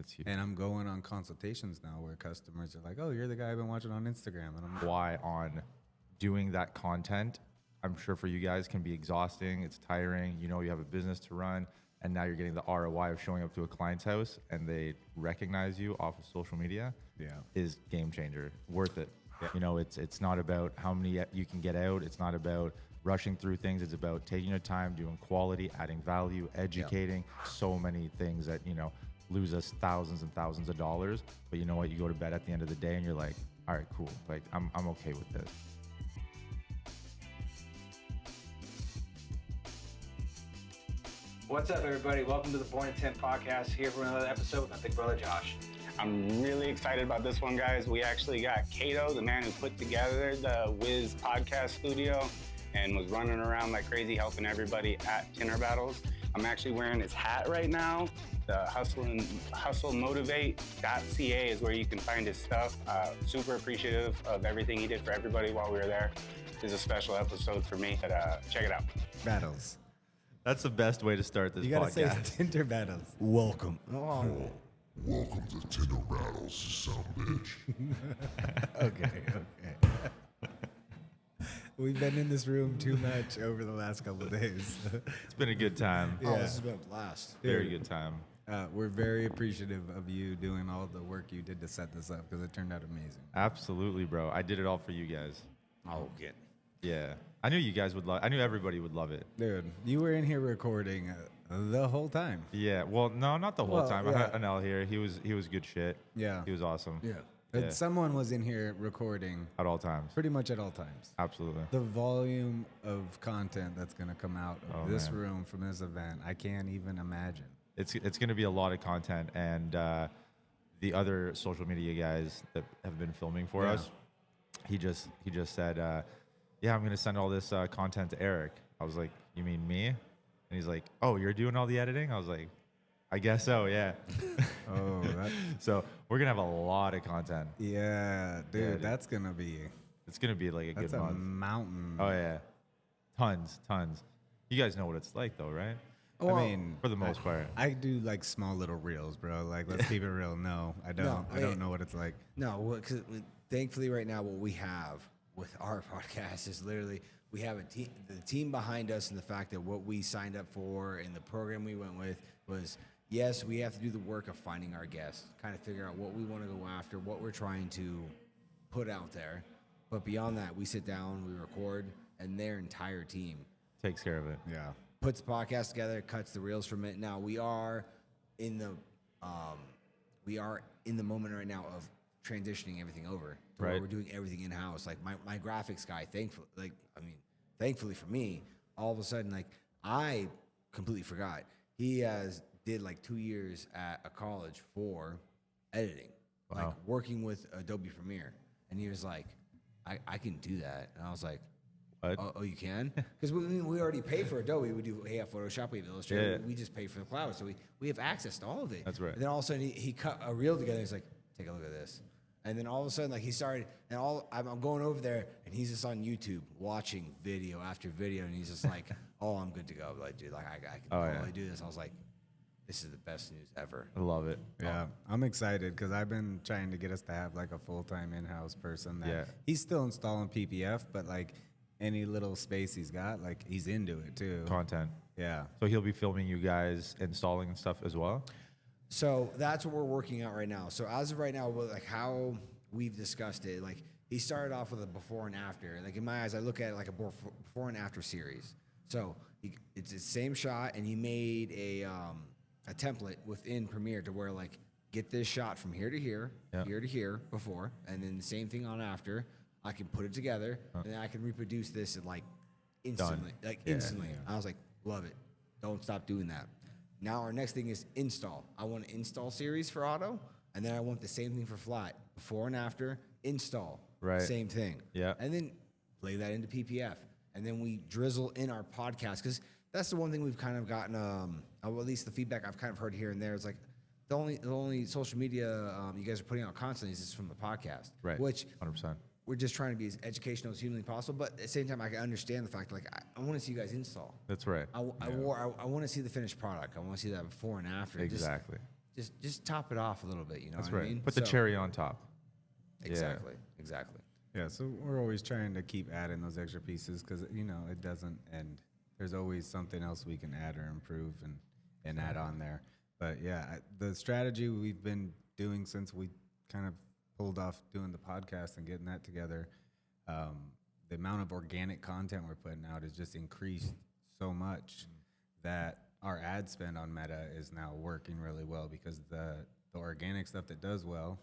That's huge. And I'm going on consultations now where customers are like, "Oh, you're the guy I've been watching on Instagram," and I'm like, Why on doing that content, I'm sure for you guys can be exhausting. It's tiring. You know, you have a business to run, and now you're getting the ROI of showing up to a client's house and they recognize you off of social media. Yeah. Is game changer. Worth it. Yeah. You know, it's not about how many you can get out. It's not about rushing through things. It's about taking your time, doing quality, adding value, educating. So many things that, you know, lose us thousands and thousands of dollars. But you know what? You go to bed at the end of the day and you're like, all right, cool. Like, I'm okay with this. What's up, everybody? Welcome to the Born in Tint podcast. Here for another episode with my big brother Josh. I'm really excited about this one, guys. We actually got Kado, the man who put together the Wiz podcast studio and was running around like crazy helping everybody at Tinner Battles. I'm actually wearing his hat right now. The hustlemotivate.ca is where you can find his stuff. Super appreciative of everything he did for everybody while we were there. This is a special episode for me, but check it out. battles. That's the best way to start this You gotta podcast. say Tinder battles. Welcome. Welcome to Tinder Battles, you son of a bitch. Okay. We've been in this room too much over the last couple of days. It's been a good time. Yeah. Oh, this has been a blast. Very good time. We're very appreciative of you doing all the work you did to set this up because it turned out amazing. Absolutely, bro. I did it all for you guys. Oh, good. Yeah. I knew you guys would love. I knew everybody would love it. Dude, you were in here recording the whole time. Yeah. Well, no, not the whole Well, time. I yeah. had Anel here. He was good shit. Yeah. He was awesome. Yeah. But Yeah. someone was in here recording At all times. pretty much at all times. Absolutely. The volume of content that's going to come out of Oh, this man. room from this event, I can't even imagine. It's going to be a lot of content, and the other social media guys that have been filming for Yeah. us, he just said, yeah, I'm going to send all this content to Eric. I was like, you mean me? And he's like, oh, you're doing all the editing? I was like, I guess so, yeah. Oh, that, So we're going to have a lot of content. yeah, dude, dude. that's going to be, It's going to be like a that's good a month. mountain. Oh, yeah. Tons. You guys know what it's like, though, right? I mean, For the most part. I do like small little reels, bro. Like, let's keep it real. No, I don't. No, I don't know what it's like. No, because thankfully right now what we have with our podcast is literally we have the team behind us, and the fact that what we signed up for and the program we went with was, yes, we have to do the work of finding our guests, kind of figure out what we want to go after, what we're trying to put out there. But beyond that, we sit down, we record, and their entire team Takes care of it. Yeah. puts the podcast together, cuts the reels from it. Now we are in the moment right now of transitioning everything over. To where Right. we're doing everything in house. Like my graphics guy, thankfully for me, all of a sudden, like I completely forgot. He did like 2 years at a college for editing, like Wow. working with Adobe Premiere, and he was like, I can do that, and I was like. What? Oh, you can? Because we already pay for Adobe. We have Photoshop, we have Illustrator. Yeah. We just pay for the cloud. So we have access to all of it. That's right. And then all of a sudden he cut a reel together. He's like, take a look at this. And then all of a sudden, like he started, and I'm going over there, and he's just on YouTube watching video after video, and he's just like, oh, I'm good to go. Like, dude, like I can totally do this. I was like, this is the best news ever. I love it. Yeah, I'm excited because I've been trying to get us to have like a full-time in-house person that Yeah. he's still installing PPF, but like any little space he's got, like he's into it too. Content. Yeah. So he'll be filming you guys installing and stuff as well? So that's what we're working out right now. So as of right now, like how we've discussed it, like he started off with a before and after. Like in my eyes, I look at it like a before and after series. So it's the same shot, and he made a template within Premiere to where like get this shot from here to here, Yeah. here to here before, and then the same thing on after. I can put it together, and then I can reproduce this at like instantly, instantly. I was like, love it. Don't stop doing that. Now our next thing is install. I want an install series for auto, and then I want the same thing for flat. Before and after, install. Right. Same thing. Yeah. And then play that into PPF. And then we drizzle in our podcast, because that's the one thing we've kind of gotten, or at least the feedback I've kind of heard here and there is like, the only social media you guys are putting out constantly is from the podcast. Right. Which 100%. we're just trying to be as educational as humanly possible, but at the same time, I can understand the fact, like, I want to see you guys install. That's right. I want to see the finished product. I want to see that before and after. Exactly. just top it off a little bit. You know That's what right. I mean? Put the So- cherry on top. Exactly. Exactly. Yeah, so we're always trying to keep adding those extra pieces because, you know, it doesn't end. There's always something else we can add or improve and add on there. But yeah, the strategy we've been doing since we kind of pulled off doing the podcast and getting that together, the amount of organic content we're putting out has just increased so much that our ad spend on Meta is now working really well because the organic stuff that does well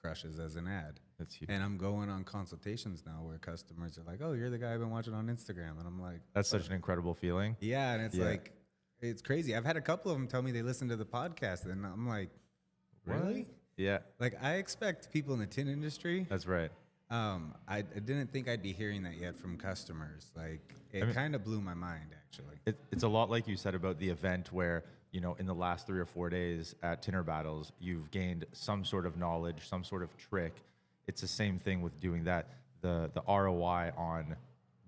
crushes as an ad. That's huge. And I'm going on consultations now where customers are like, "Oh, you're the guy I've been watching on Instagram," and I'm like, That's such an incredible feeling. "Yeah," and it's Yeah. like, it's crazy. I've had a couple of them tell me they listen to the podcast, and I'm like, "Really?" Yeah, Like, I expect people in the tin industry. that's right. I didn't think I'd be hearing that yet from customers. Like, it kind of blew my mind, actually. It's a lot like you said about the event where, you know, in the last 3 or 4 days at Tinner Battles, you've gained some sort of knowledge, some sort of trick. It's the same thing with doing that. The ROI on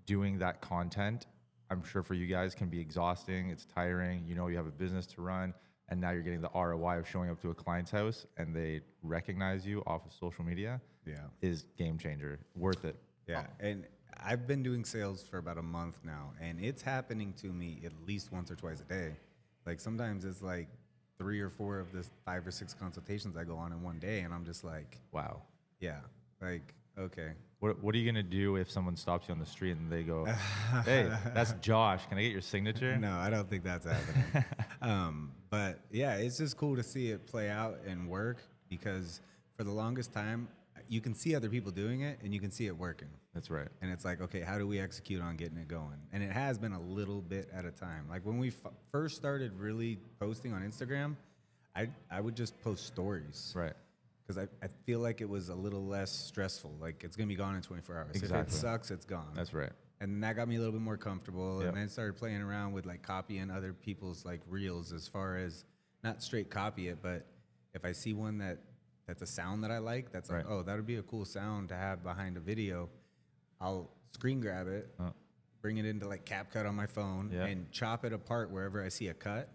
doing that content, I'm sure for you guys can be exhausting. It's tiring. You know, you have a business to run, and now you're getting the ROI of showing up to a client's house and they recognize you off of social media. Yeah. Is game changer. Worth it. Yeah, and I've been doing sales for about a month now, and it's happening to me at least once or twice a day. Like, sometimes it's like 3 or 4 of the 5 or 6 consultations I go on in one day, and I'm just like, Wow. yeah, like, okay. What are you gonna do if someone stops you on the street and they go, "Hey, that's Josh. Can I get your signature?" No, I don't think that's happening. But yeah, it's just cool to see it play out and work because for the longest time, you can see other people doing it and you can see it working. That's right. And it's like, okay, how do we execute on getting it going? And it has been a little bit at a time. Like when we first started really posting on Instagram, I would just post stories. Right. Because I feel like it was a little less stressful. Like it's going to be gone in 24 hours. If Exactly. it sucks, it's gone. That's right. And that got me a little bit more comfortable. Yep. And then started playing around with like copying other people's like reels as far as not straight copy it, but if I see one that's a sound that I like, that's like, Right. oh, that would be a cool sound to have behind a video. I'll screen grab it, bring it into like CapCut on my phone, Yeah. and chop it apart wherever I see a cut,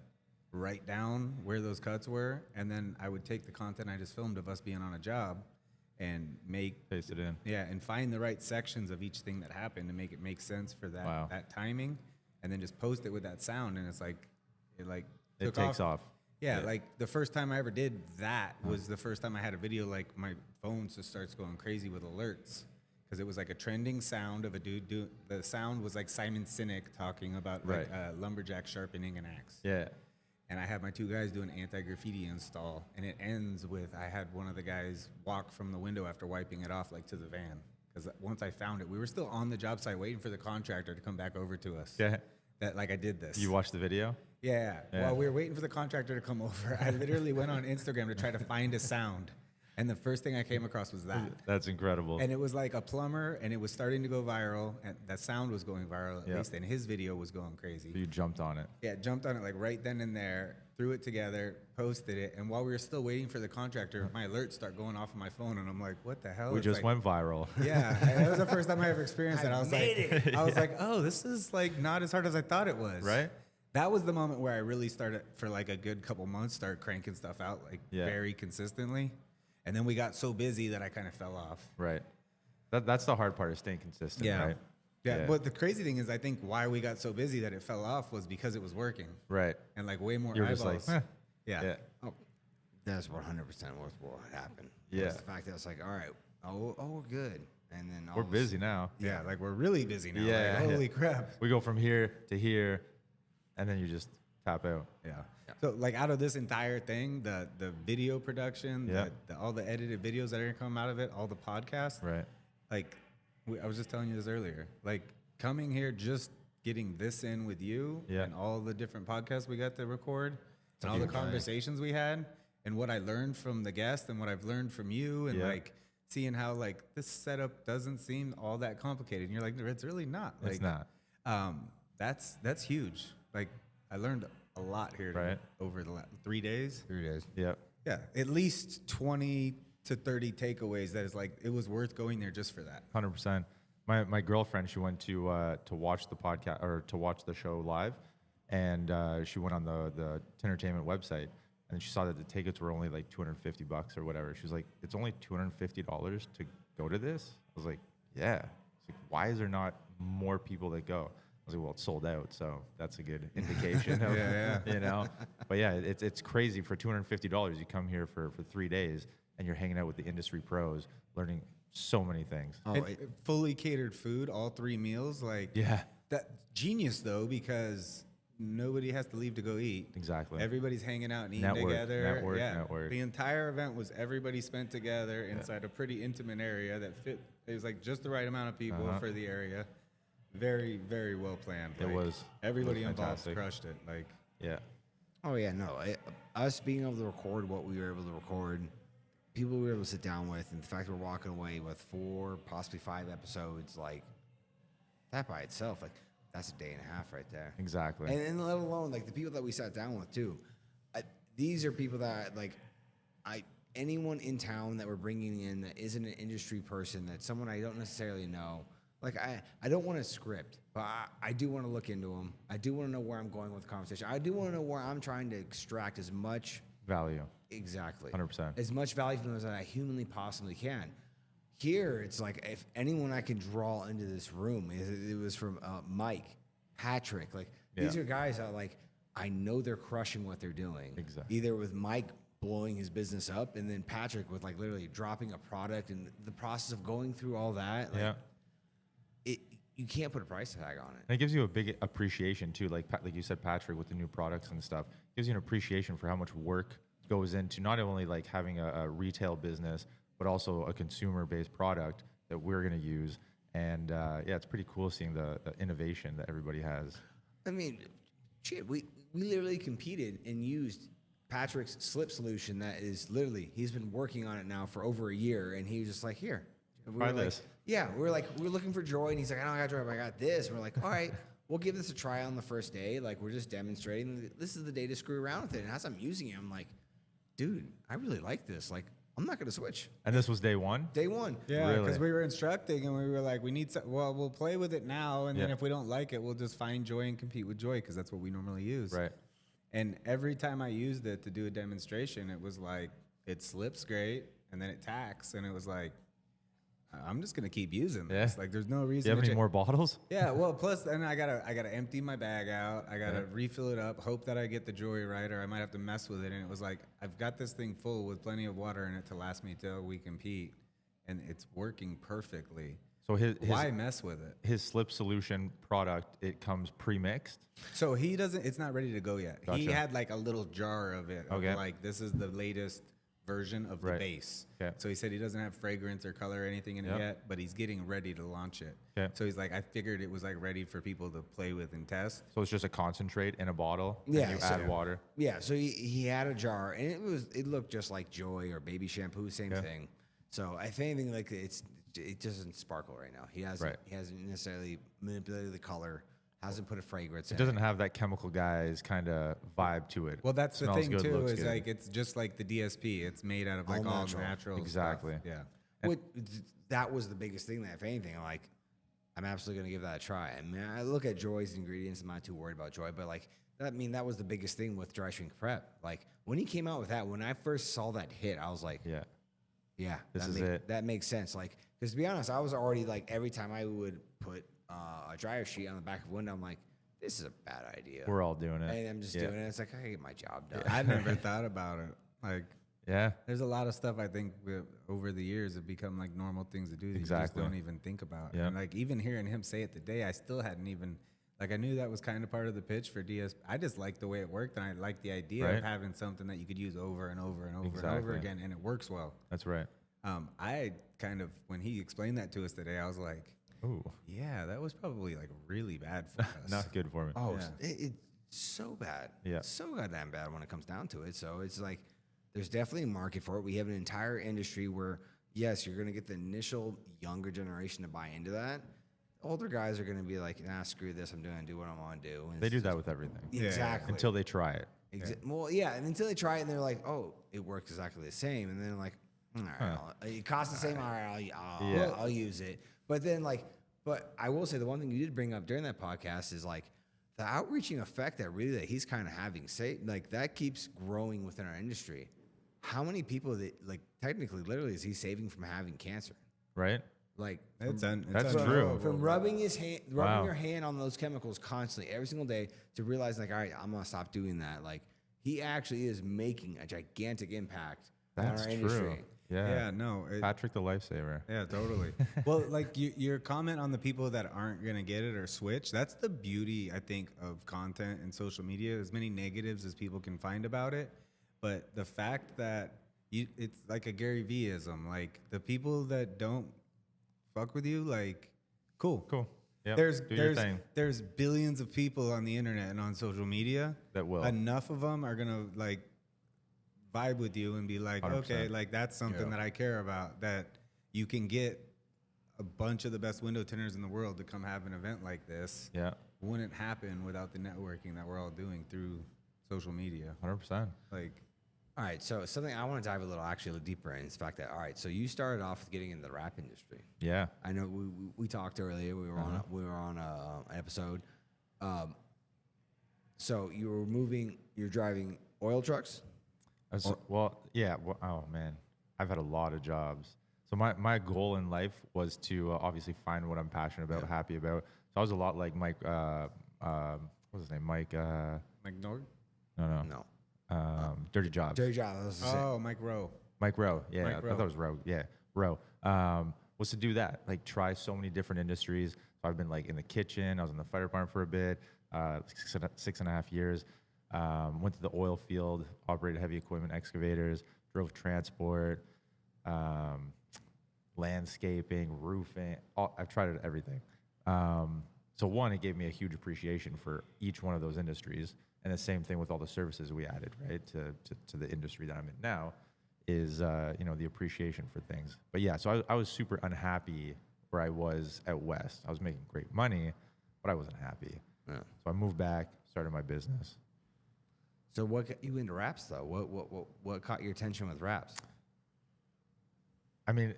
write down where those cuts were, and then I would take the content I just filmed of us being on a job and Paste it in. yeah, and find the right sections of each thing that happened to make it make sense for that Wow. that timing, and then just post it with that sound, and it's like it It took takes off. Yeah, like the first time I ever did that was the first time I had a video like my phone just starts going crazy with alerts because it was like a trending sound of a dude. The sound was like Simon Sinek talking about like lumberjack sharpening an axe. Yeah. And I had my 2 guys do an anti-graffiti install, and it ends with I had one of the guys walk from the window after wiping it off like to the van because once I found it, we were still on the job site waiting for the contractor to come back over to us. Yeah. That like I did this. You watched the video? Yeah. Yeah. While we were waiting for the contractor to come over, I literally went on Instagram to try to find a sound. And the first thing I came across was that. That's incredible. And it was like a plumber, and it was starting to go viral. And that sound was going viral, at Yeah. least. And his video was going crazy. So you jumped on it. Yeah, jumped on it like right then and there, threw it together, posted it. And while we were still waiting for the contractor, my alerts start going off on my phone. And I'm like, what the hell? We It's just like, went viral. Yeah, and that was the first time I ever experienced it. I was like, oh, this is like not as hard as I thought it was. Right? That was the moment where I really started, for like a good couple months, start cranking stuff out like Yeah. very consistently. And then we got so busy that I kind of fell off. Right. That's the hard part is staying consistent, right? Yeah, but the crazy thing is I think why we got so busy that it fell off was because it was working. Right. And like way more You were eyeballs. just like, Yeah. Oh, that's 100% worth what happened. Yeah. It's the fact that it's like, all right, we're good. And then all We're of a busy now. Yeah, like we're really busy now. Yeah. Like, holy crap. We go from here to here, and then you just tap out. Yeah. So like out of this entire thing, the video production, Yeah. all the edited videos that are gonna come out of it, all the podcasts, Right. like I was just telling you this earlier, like coming here, just getting this in with you Yeah. and all the different podcasts we got to record and all the conversations we had and what I learned from the guest and what I've learned from you and Yeah. like seeing how like this setup doesn't seem all that complicated. And you're like, it's really not. Like, It's not. That's huge. Like I learned a lot here Right. over the last 3 days. 3 days. Yep. Yeah, at least 20 to 30 takeaways that is like, it was worth going there just for that. 100%. My girlfriend, she went to watch the podcast or to watch the show live, and she went on the Tintertainment website, And then she saw that the tickets were only like $250 or whatever. She was like, it's only $250 to go to this? I was like, yeah. It's like, why is there not more people that go? I was like, well, it's sold out, so that's a good indication of, you know. But yeah, it's crazy. For $250, you come here for 3 days, and you're hanging out with the industry pros, learning so many things. Oh, fully catered food, all 3 meals, like that genius though, because nobody has to leave to go eat. Exactly. Everybody's hanging out and eating together. Network. The entire event was everybody spent together inside a pretty intimate area that fit. It was like just the right amount of people for the area. Very, very well planned. It was. Everybody It was involved fantastic. crushed it. Like, Yeah. Oh yeah, no. Us being able to record what we were able to record, people we were able to sit down with, and the fact we're walking away with 4, possibly 5 episodes, like that by itself, like that's a day and a half right there. Exactly. And let alone like the people that we sat down with too. These are people that like anyone in town that we're bringing in that isn't an industry person, that's someone I don't necessarily know. Like I don't want to script, but I do want to look into them. I do want to know where I'm going with the conversation. I do want to know where I'm trying to extract as much value. Exactly. 100%. As much value from them as I humanly possibly can. Here, it's like if anyone I can draw into this room, it was from Mike, Patrick. Like these are guys that like I know they're crushing what they're doing. Exactly. Either with Mike blowing his business up, and then Patrick with like literally dropping a product, and the process of going through all that. Like, you can't put a price tag on it. And it gives you a big appreciation too, like you said, Patrick, with the new products and stuff. It gives you an appreciation for how much work goes into not only like having a retail business, but also a consumer-based product that we're going to use. And it's pretty cool seeing the innovation that everybody has. I mean, shit, we literally competed and used Patrick's slip solution that is literally, he's been working on it now for over a year, and he was just like, here. Try this. Yeah, we're looking for joy, and he's like, I don't got joy, but I got this. And we're like, all right, we'll give this a try on the first day. Like, we're just demonstrating. This is the day to screw around with it. And as I'm using it, I'm like, dude, I really like this. Like, I'm not going to switch. And this was day one? Day one. yeah, Really? because we were instructing and we were like, we'll play with it now, and then if we don't like it, we'll just find joy and compete with joy, because that's what we normally use. Right. And every time I used it to do a demonstration, it was like, it slips great, and then it tacks, and it was like, I'm just gonna keep using this. Like, there's no reason. Do you have any more bottles? Yeah, well, plus then I gotta empty my bag out. I gotta refill it up. Hope that I get the joy right, or I might have to mess with it. And it was like, I've got this thing full with plenty of water in it to last me till we compete, and it's working perfectly. So why mess with it? His slip solution product, it comes pre-mixed. So he doesn't. It's not ready to go yet. He Gotcha. had like a little jar of it. Okay. Like, this is the latest version of the Right. base. Okay. So he said he doesn't have fragrance or color or anything in it Yep. yet, but he's getting ready to launch it. Okay. So he's like, I figured it was like ready for people to play with and test. So it's just a concentrate in a bottle. Yeah, And you so- add water. Yeah, so he had a jar, and it looked just like Joy or baby shampoo, same thing. So if anything, like it doesn't sparkle right now. He hasn't necessarily manipulated the color, hasn't put a fragrance It in doesn't have that chemical guy's kind of vibe to it. Well, that's the Smells thing good, too, looks is good. like, it's just like the DSP. It's made out of like all natural Exactly. stuff. Yeah. That was the biggest thing that, if anything, like, I'm absolutely going to give that a try. I mean, I look at Joy's ingredients. I'm not too worried about Joy, but like, that was the biggest thing with dry shrink prep. Like, when he came out with that, when I first saw that hit, I was like, yeah, This is it. That makes sense. Like, because to be honest, I was already like, every time I would put a dryer sheet on the back of a window, I'm like, this is a bad idea. We're all doing it. And I'm just doing it. It's like, I get my job done. I never thought about it. Like, Yeah. there's a lot of stuff I think over the years have become like normal things to do that Exactly. you just don't even think about. Yeah. And like, even hearing him say it today, I still hadn't even, like, I knew that was kind of part of the pitch for DS. I just liked the way it worked, and I liked the idea of Right. having something that you could use over and over and over and Exactly. over again, and it works well. That's right. I kind of, when he explained that to us today, I was like, Ooh. yeah, that was probably like really bad for us. Not good for me. Oh, Yeah. it's so bad. Yeah. It's so goddamn bad when it comes down to it. So it's like, there's definitely a market for it. We have an entire industry where, yes, you're going to get the initial younger generation to buy into that. Older guys are going to be like, nah, screw this. I'm going to do what I want to do. And They it's do just- that with everything. Exactly. Until they try it. Well, yeah, and until they try it and they're like, oh, it works exactly the same. And then they're like, all right, it costs the same. All right, I'll use it. But then, like, but I will say the one thing you did bring up during that podcast is like, the outreaching effect that he's kind of having, like that keeps growing within our industry. How many people that like technically, literally, is he saving from having cancer? Right. Like That's from, true. From rubbing your hand on those chemicals constantly every single day to realize like, all right, I'm gonna stop doing that. Like he actually is making a gigantic impact on our industry. Yeah. No. Patrick the lifesaver. Yeah, totally. Well, like your comment on the people that aren't going to get it or switch, that's the beauty, I think, of content and social media. As many negatives as people can find about it. But the fact that it's like a Gary Vee-ism. Like the people that don't fuck with you, like, cool. Yeah. There's billions of people on the internet and on social media that will. Enough of them are going to like vibe with you and be like, 100%. okay, like that's something that I care about, that you can get a bunch of the best window tinters in the world to come have an event like this. Yeah. Wouldn't happen without the networking that we're all doing through social media. 100%. Like, All right, so something I want to dive a little deeper in is the fact that, all right, so you started off with getting into the rap industry. Yeah. I know we talked earlier. We were on an episode. So you're driving oil trucks. Well, yeah. Well, oh man, I've had a lot of jobs. So my goal in life was to obviously find what I'm passionate about, happy about. So I was a lot like Mike. What's his name? Mike. Mike Nord? No. Dirty Jobs. Dirty Jobs. Mike Rowe. Mike Rowe. Yeah, Mike I Rowe. thought that was Rowe. Yeah, Rowe. Was to do that, like try so many different industries. So I've been like in the kitchen. I was in the fire department for a bit, 6.5 years. Went to the oil field, operated heavy equipment excavators, drove transport, landscaping, roofing. I've tried everything. So one, it gave me a huge appreciation for each one of those industries. And the same thing with all the services we added, right, to the industry that I'm in now, is the appreciation for things. But yeah, so I was super unhappy where I was at West. I was making great money, but I wasn't happy. Yeah. So I moved back, started my business. So what got you into raps though? What caught your attention with raps? I mean,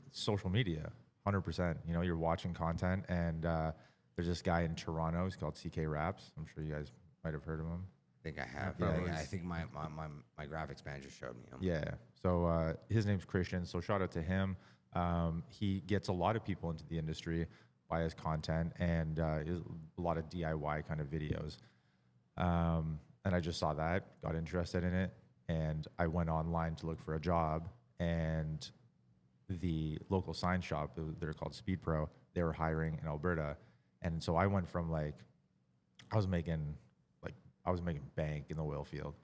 social media, 100%. You know, you're watching content, and there's this guy in Toronto. He's called CK Raps. I'm sure you guys might have heard of him. I think I have. Yeah. I think my graphics manager showed me him. Yeah. So his name's Christian. So shout out to him. He gets a lot of people into the industry by his content and a lot of DIY kind of videos. And I just saw that, got interested in it, and I went online to look for a job. And the local sign shop, they're called Speed Pro, they were hiring in Alberta. And so I went from I was making bank in the oil field.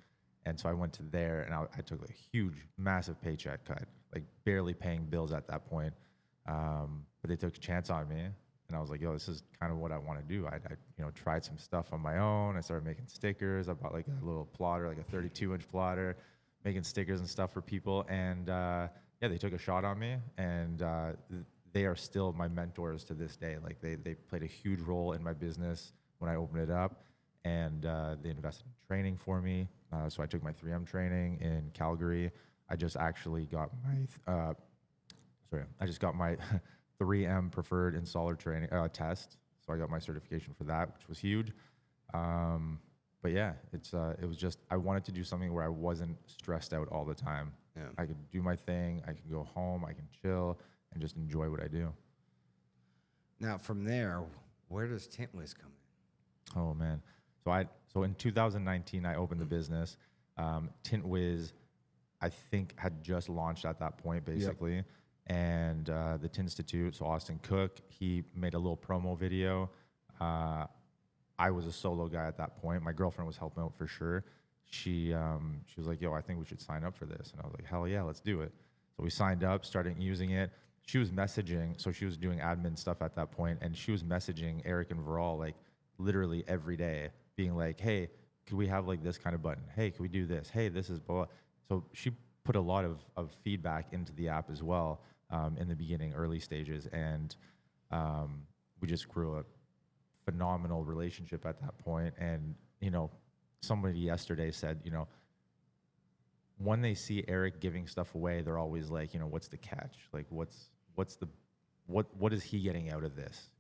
And so I went to there, and I took a huge, massive paycheck cut, like barely paying bills at that point. But they took a chance on me, and I was like, yo, this is kind of what I want to do. I tried some stuff on my own. I started making stickers. I bought like a little plotter, like a 32-inch plotter, making stickers and stuff for people. And they took a shot on me, and they are still my mentors to this day. Like they played a huge role in my business when I opened it up. And they invested in training for me. So I took my 3M training in Calgary. I just actually got my, I just got my 3M preferred installer training test. So I got my certification for that, which was huge. But yeah, it was just, I wanted to do something where I wasn't stressed out all the time. Yeah. I could do my thing. I can go home. I can chill and just enjoy what I do. Now from there, where does Tintwiz come in? Oh man. So in 2019, I opened the business. Tintwiz, I think, had just launched at that point, basically. Yep. And the Tinstitute, so Austin Cook, he made a little promo video. I was a solo guy at that point. My girlfriend was helping out for sure. She was like, yo, I think we should sign up for this. And I was like, hell yeah, let's do it. So we signed up, started using it. She was messaging, so she was doing admin stuff at that point, and she was messaging Eric and Viral like literally every day, being like, hey, could we have like this kind of button? Hey, can we do this? Hey, this is blah. So she put a lot of feedback into the app as well in the beginning, early stages. And we just grew a phenomenal relationship at that point. And, somebody yesterday said, when they see Eric giving stuff away, they're always like, what's the catch? Like, what is he getting out of this?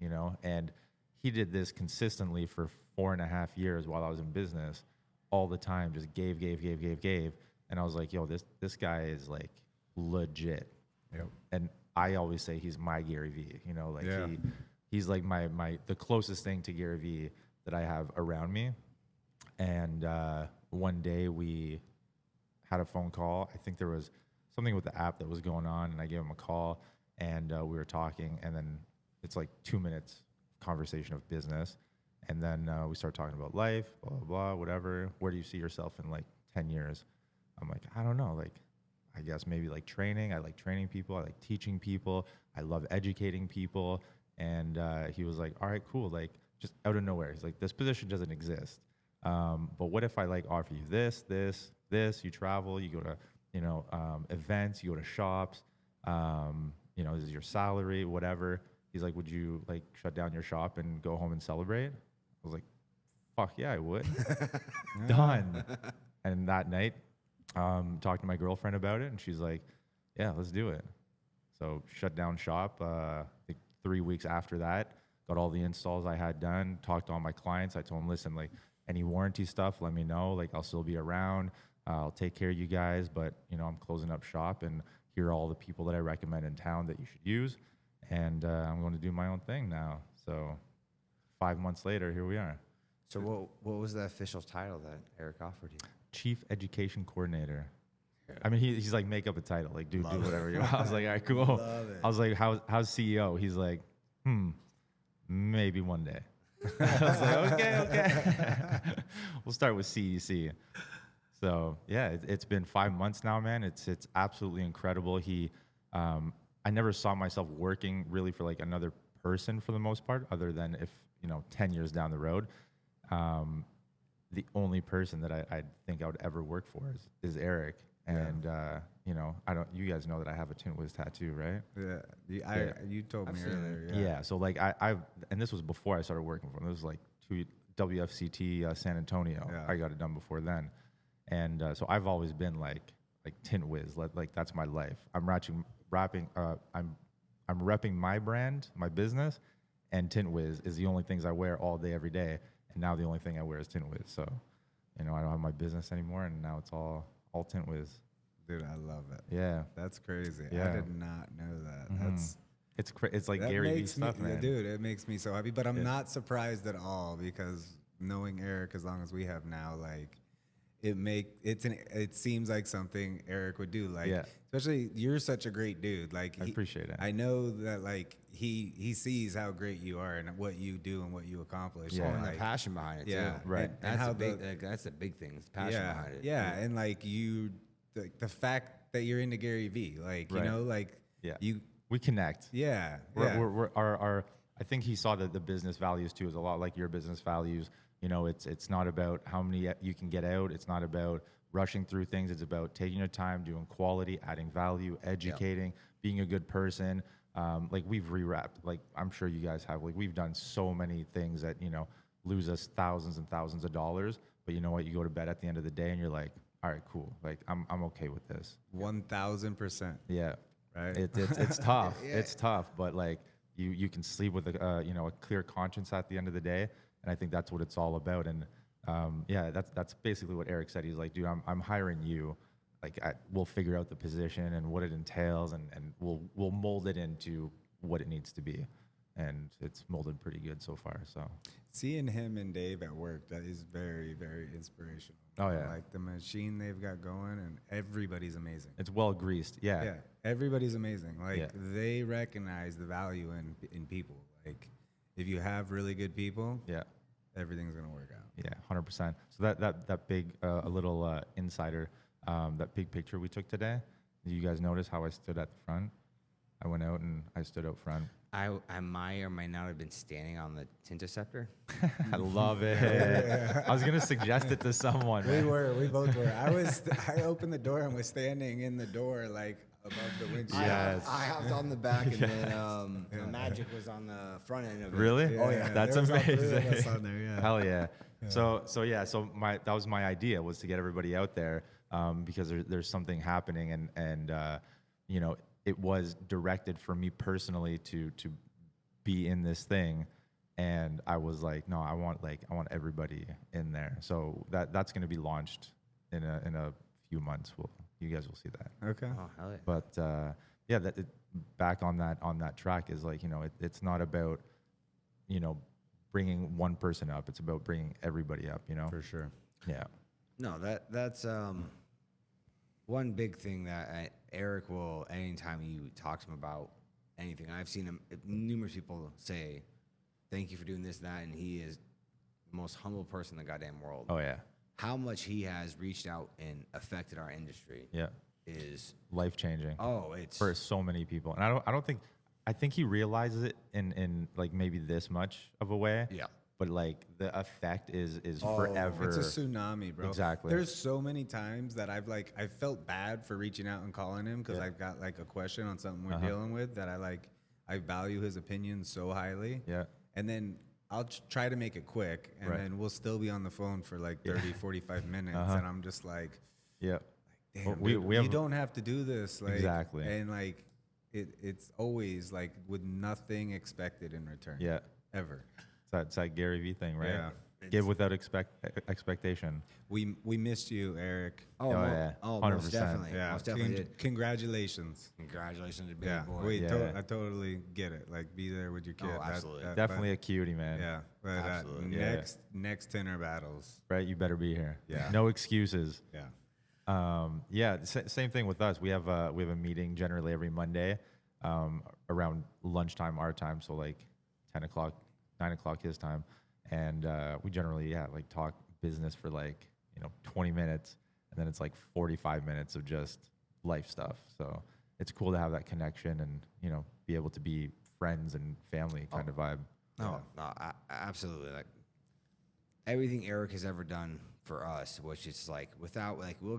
And he did this consistently for 4.5 years while I was in business, all the time, just gave. And I was like, yo, this guy is like legit. Yep. And I always say he's my Gary Vee, you know, like Yeah. he's like the closest thing to Gary Vee that I have around me. And one day we had a phone call. I think there was something with the app that was going on, and I gave him a call, and we were talking, and then it's like 2 minutes conversation of business, and then we start talking about life, blah, blah, blah, whatever. Where do you see yourself in like 10 years? I'm like, I don't know, like, I guess maybe like training. I like training people. I like teaching people. I love educating people. And he was like, all right, cool. Like, just out of nowhere, he's like, this position doesn't exist. But what if I like offer you this, you travel, you go to, you know, events, you go to shops, you know, this is your salary, whatever. He's like, would you like shut down your shop and go home and celebrate? I was like, fuck yeah, I would. Done. And that night, talked to my girlfriend about it, and she's like, yeah, let's do it. So shut down shop. I think 3 weeks after that, got all the installs I had done, talked to all my clients. I told them, listen, like, any warranty stuff, let me know. Like, I'll still be around. I'll take care of you guys, but, you know, I'm closing up shop, and here are all the people that I recommend in town that you should use. And I'm going to do my own thing now. So 5 months later, here we are. So what was the official title that Eric offered you? Chief Education Coordinator. I mean, he's like, make up a title. Like, do whatever you want. I was like, all right, cool. Love it. I was like, how's CEO? He's like, maybe one day. I was like, okay. We'll start with CEC. So yeah, it's been 5 months now, man. It's absolutely incredible. I never saw myself working really for like another person for the most part, other than if, you know, 10 years down the road. The only person that I think I would ever work for is Eric. And, you know, you guys know that I have a Tintwiz tattoo, right? Yeah. You told me earlier. Yeah. So like and this was before I started working for him. This was like WFCT San Antonio. Yeah. I got it done before then. And so I've always been like Tintwiz, like that's my life. I'm repping my brand, my business, and Tintwiz is the only things I wear all day, every day. And now the only thing I wear is Tintwiz. So, you know, I don't have my business anymore, and now it's all Tintwiz. Dude, I love it. Yeah. That's crazy. Yeah. I did not know that. Mm-hmm. It's like That Gary Vee makes stuff, me, man. Dude, it makes me so happy. But I'm Yeah. not surprised at all, because knowing Eric as long as we have now, like, it seems like something Eric would do. Like, Yeah. especially you're such a great dude. Like, I appreciate it. I know that, like, he sees how great you are and what you do and what you accomplish. Yeah. Oh, and like, the passion behind it yeah, too. Right. And That's how the big. That's the big thing. It's the passion yeah, behind it. yeah, and like the fact that you're into Gary Vee, like, Right. you know, like, Yeah. you, We connect. yeah, Our I think he saw that the business values too is a lot like your business values. You know, it's not about how many you can get out. It's not about rushing through things. It's about taking your time, doing quality, adding value, educating, being a good person. Like, we've rewrapped, like, I'm sure you guys have, like, we've done so many things that, you know, lose us thousands and thousands of dollars. But you know what? You go to bed at the end of the day and you're like, all right, cool. Like, I'm okay with this. 1000%. Yeah. Right. It's tough. It's tough, but like you can sleep with a clear conscience at the end of the day, and I think that's what it's all about. And that's basically what Eric said. He's like, dude, I'm hiring you. Like, we'll figure out the position and what it entails, and we'll mold it into what it needs to be, and it's molded pretty good so far. So Seeing him and Dave at work, that is very, very inspirational. Oh, yeah. Like, the machine they've got going, and everybody's amazing. it's well greased. Yeah, everybody's amazing. Like, Yeah. they recognize the value in people. Like, if you have really good people, Yeah. everything's gonna work out. Yeah, 100%. So that big, a little insider, that big picture we took today. Did you guys notice how I stood at the front? I went out and I stood out front. I might or might not have been standing on the Tinterceptor. I love it. I was gonna suggest it to someone. We man. we both were. I opened the door and was standing in the door, like, above the windshield. Yes. I hopped on the back, and then the Magic was on the front end of it. Really? Yeah, Oh yeah. That's there was all three of amazing. us on there, yeah. Hell yeah. So that was my idea, was to get everybody out there, because there's something happening, and you know, it was directed for me personally to be in this thing, And I was like, no, I want everybody in there. So that's going to be launched in a few months. You guys will see that. Okay. Oh, hell yeah. But yeah, back on that track is like, it's not about, bringing one person up. It's about bringing everybody up, For sure. Yeah. No, that's one big thing that Eric will, anytime you talk to him about anything, I've seen him, numerous people say, thank you for doing this and that, and he is the most humble person in the goddamn world. Oh yeah. How much he has reached out and affected our industry Yeah. is Life changing. Oh, it's for so many people. And I think he realizes it in like maybe this much of a way. Yeah. But like the effect is forever. It's a tsunami, bro. Exactly. There's so many times that I felt bad for reaching out and calling him because I've got like a question on something we're dealing with that I value his opinion so highly. Yeah. And then I'll try to make it quick, and then we'll still be on the phone for like 30, 45 minutes, and I'm just like, yeah, damn, we you don't have to do this. Like, exactly. And like, it's always like with nothing expected in return. Yeah. Ever. It's that Gary Vee thing, right? Yeah. Give without expectation. We missed you, Eric. Yeah. Oh, 100%. most definitely. Yeah. Most definitely did. Congratulations. Congratulations to big Yeah. boy. I totally get it. Like, be there with your kid. Oh, absolutely. Definitely a cutie, man. Yeah. But Absolutely. next Tinner battles. Right? You better be here. Yeah. No excuses. Yeah. Same thing with us. We have a meeting generally every Monday, around lunchtime our time, so like 10 o'clock, 9 o'clock his time, and we generally like talk business for like 20 minutes, and then it's like 45 minutes of just life stuff. So it's cool to have that connection and be able to be friends and family kind of vibe. No, absolutely. Like everything Eric has ever done for us, which is like without like we'll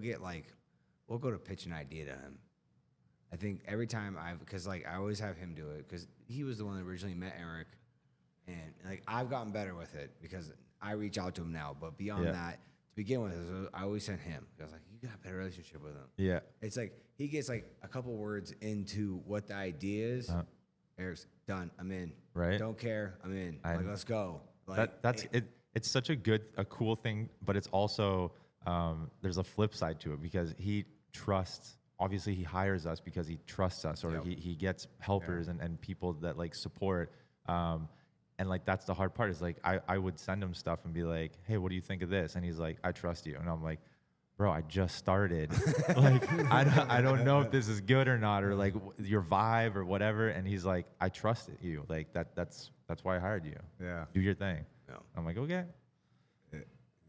go to pitch an idea to him. I think every time because like I always have him do it because he was the one that originally met Eric, and like I've gotten better with it because I reach out to him now. But beyond that, to begin with, I always sent him. I was like, you got a better relationship with him. Yeah. It's like he gets like a couple words into what the idea is. Eric's done. I'm in. Right. Don't care. I'm in. Like, let's go. Like, That's it. It's such a cool thing, but it's also there's a flip side to it because he trusts. Obviously, he hires us because he trusts us, or he gets helpers and people that like support. And like that's the hard part is like I would send him stuff and be like, hey, what do you think of this? And he's like, I trust you. And I'm like, bro, I just started. Like I don't know if this is good or not, or like your vibe or whatever. And he's like, I trusted you. Like that's why I hired you. Yeah. Do your thing. Yeah. I'm like, okay.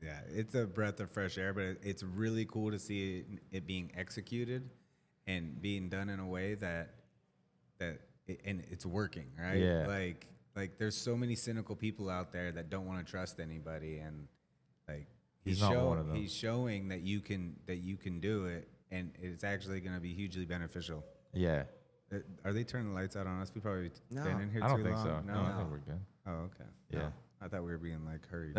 Yeah, it's a breath of fresh air, but it's really cool to see it being executed and being done in a way that and it's working, right? Yeah. Like there's so many cynical people out there that don't want to trust anybody, and like He's not one of them. he's showing that you can do it, and it's actually going to be hugely beneficial. Yeah. Are they turning the lights out on us? We probably No. been in here I don't too think long. so. No, I No. think we're good. Oh, okay. Yeah. No, I thought we were being like hurried.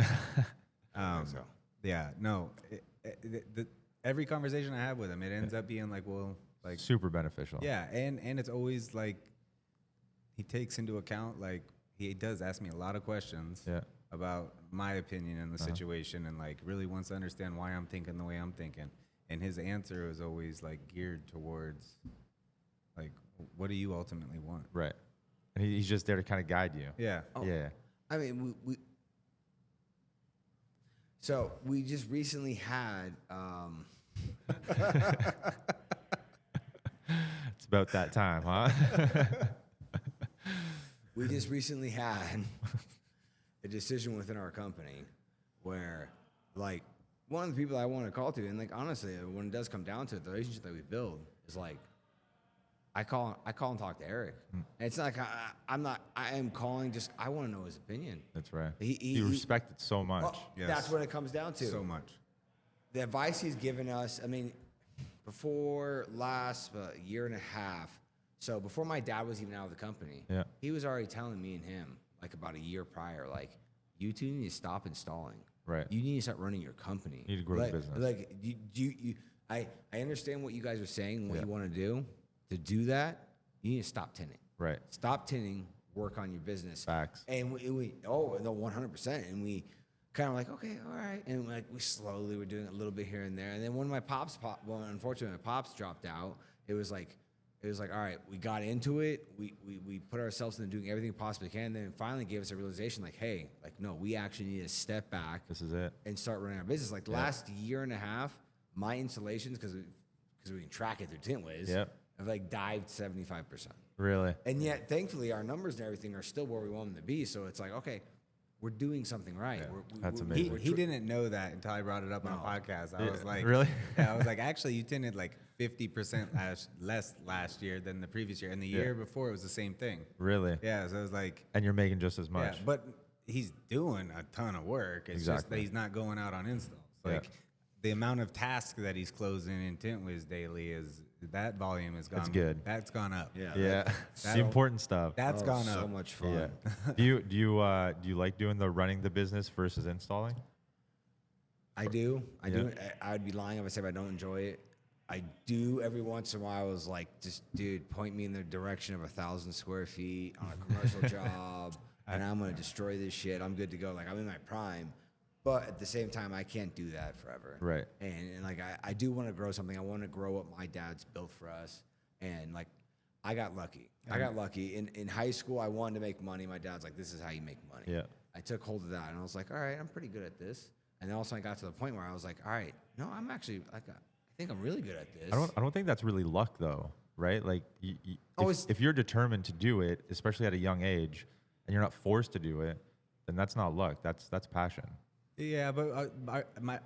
so. Yeah, no. Every conversation I have with him, it ends up being like, well, like, Super beneficial. yeah, and it's always like he takes into account, like, he does ask me a lot of questions Yeah. about my opinion in the situation, and like really wants to understand why I'm thinking the way I'm thinking. And his answer is always like geared towards like, what do you ultimately want? Right. And he's just there to kind of guide you. Yeah. Yeah. I mean, we just recently had. It's about that time, huh? We just recently had a decision within our company where, like, one of the people I want to call to, and like honestly, when it does come down to it, the relationship that we build is like, I call and talk to Eric. And it's not like I am calling just, I want to know his opinion. That's right. He respect it so much. Well, Yes. That's what it comes down to. So much. The advice he's given us, I mean, before last year and a half, so before my dad was even out of the company, Yeah. he was already telling me and him, like about a year prior, like, you two need to stop installing. Right. You need to start running your company. You need to grow the like, business. Like, I understand what you guys are saying and what you want to do. To do that, you need to stop tinting. Right. Stop tinting, work on your business. Facts. And we oh no, 100%. And we kind of like, okay, all right. And like we slowly were doing a little bit here and there. And then when my pops unfortunately my pops dropped out, it was like, all right, we got into it. We put ourselves into doing everything we possibly can. And then it finally gave us a realization like, hey, like, no, we actually need to step back. This is it. And start running our business. Like the last year and a half, my installations, because we can track it through Tintwiz, have like dived 75%. Really? And yet, thankfully, our numbers and everything are still where we want them to be. So it's like, okay, we're doing something right. Yeah. That's amazing. He didn't know that until I brought it up on a podcast. I was like, really? Yeah, I was like, actually, you tinted like 50% less last year than the previous year, and the year before it was the same thing. Really? Yeah, so I was like, And you're making just as much. yeah, but he's doing a ton of work. It's just that he's not going out on installs. Like the amount of tasks that he's closing in Tintwiz daily is that volume has gone. It's good. That's gone up. Yeah. The important stuff. That's gone up. So much fun. Yeah. do you like doing the running the business versus installing? I do. I do. I would be lying if I said I don't enjoy it. I do every once in a while. I was like, just dude, point me in the direction of 1,000 square feet on a commercial job, and I'm gonna destroy this shit. I'm good to go. Like I'm in my prime, but at the same time, I can't do that forever. Right. And like I do want to grow something. I want to grow what my dad's built for us, and like I got lucky. I got lucky in high school. I wanted to make money. My dad's like, this is how you make money. Yeah. I took hold of that, and I was like, all right, I'm pretty good at this. And then also I got to the point where I was like, all right, no, I'm actually like, I think I'm really good at this. I don't think that's really luck though, right? Like if you're determined to do it, especially at a young age, and you're not forced to do it, then that's not luck. That's passion. Yeah, but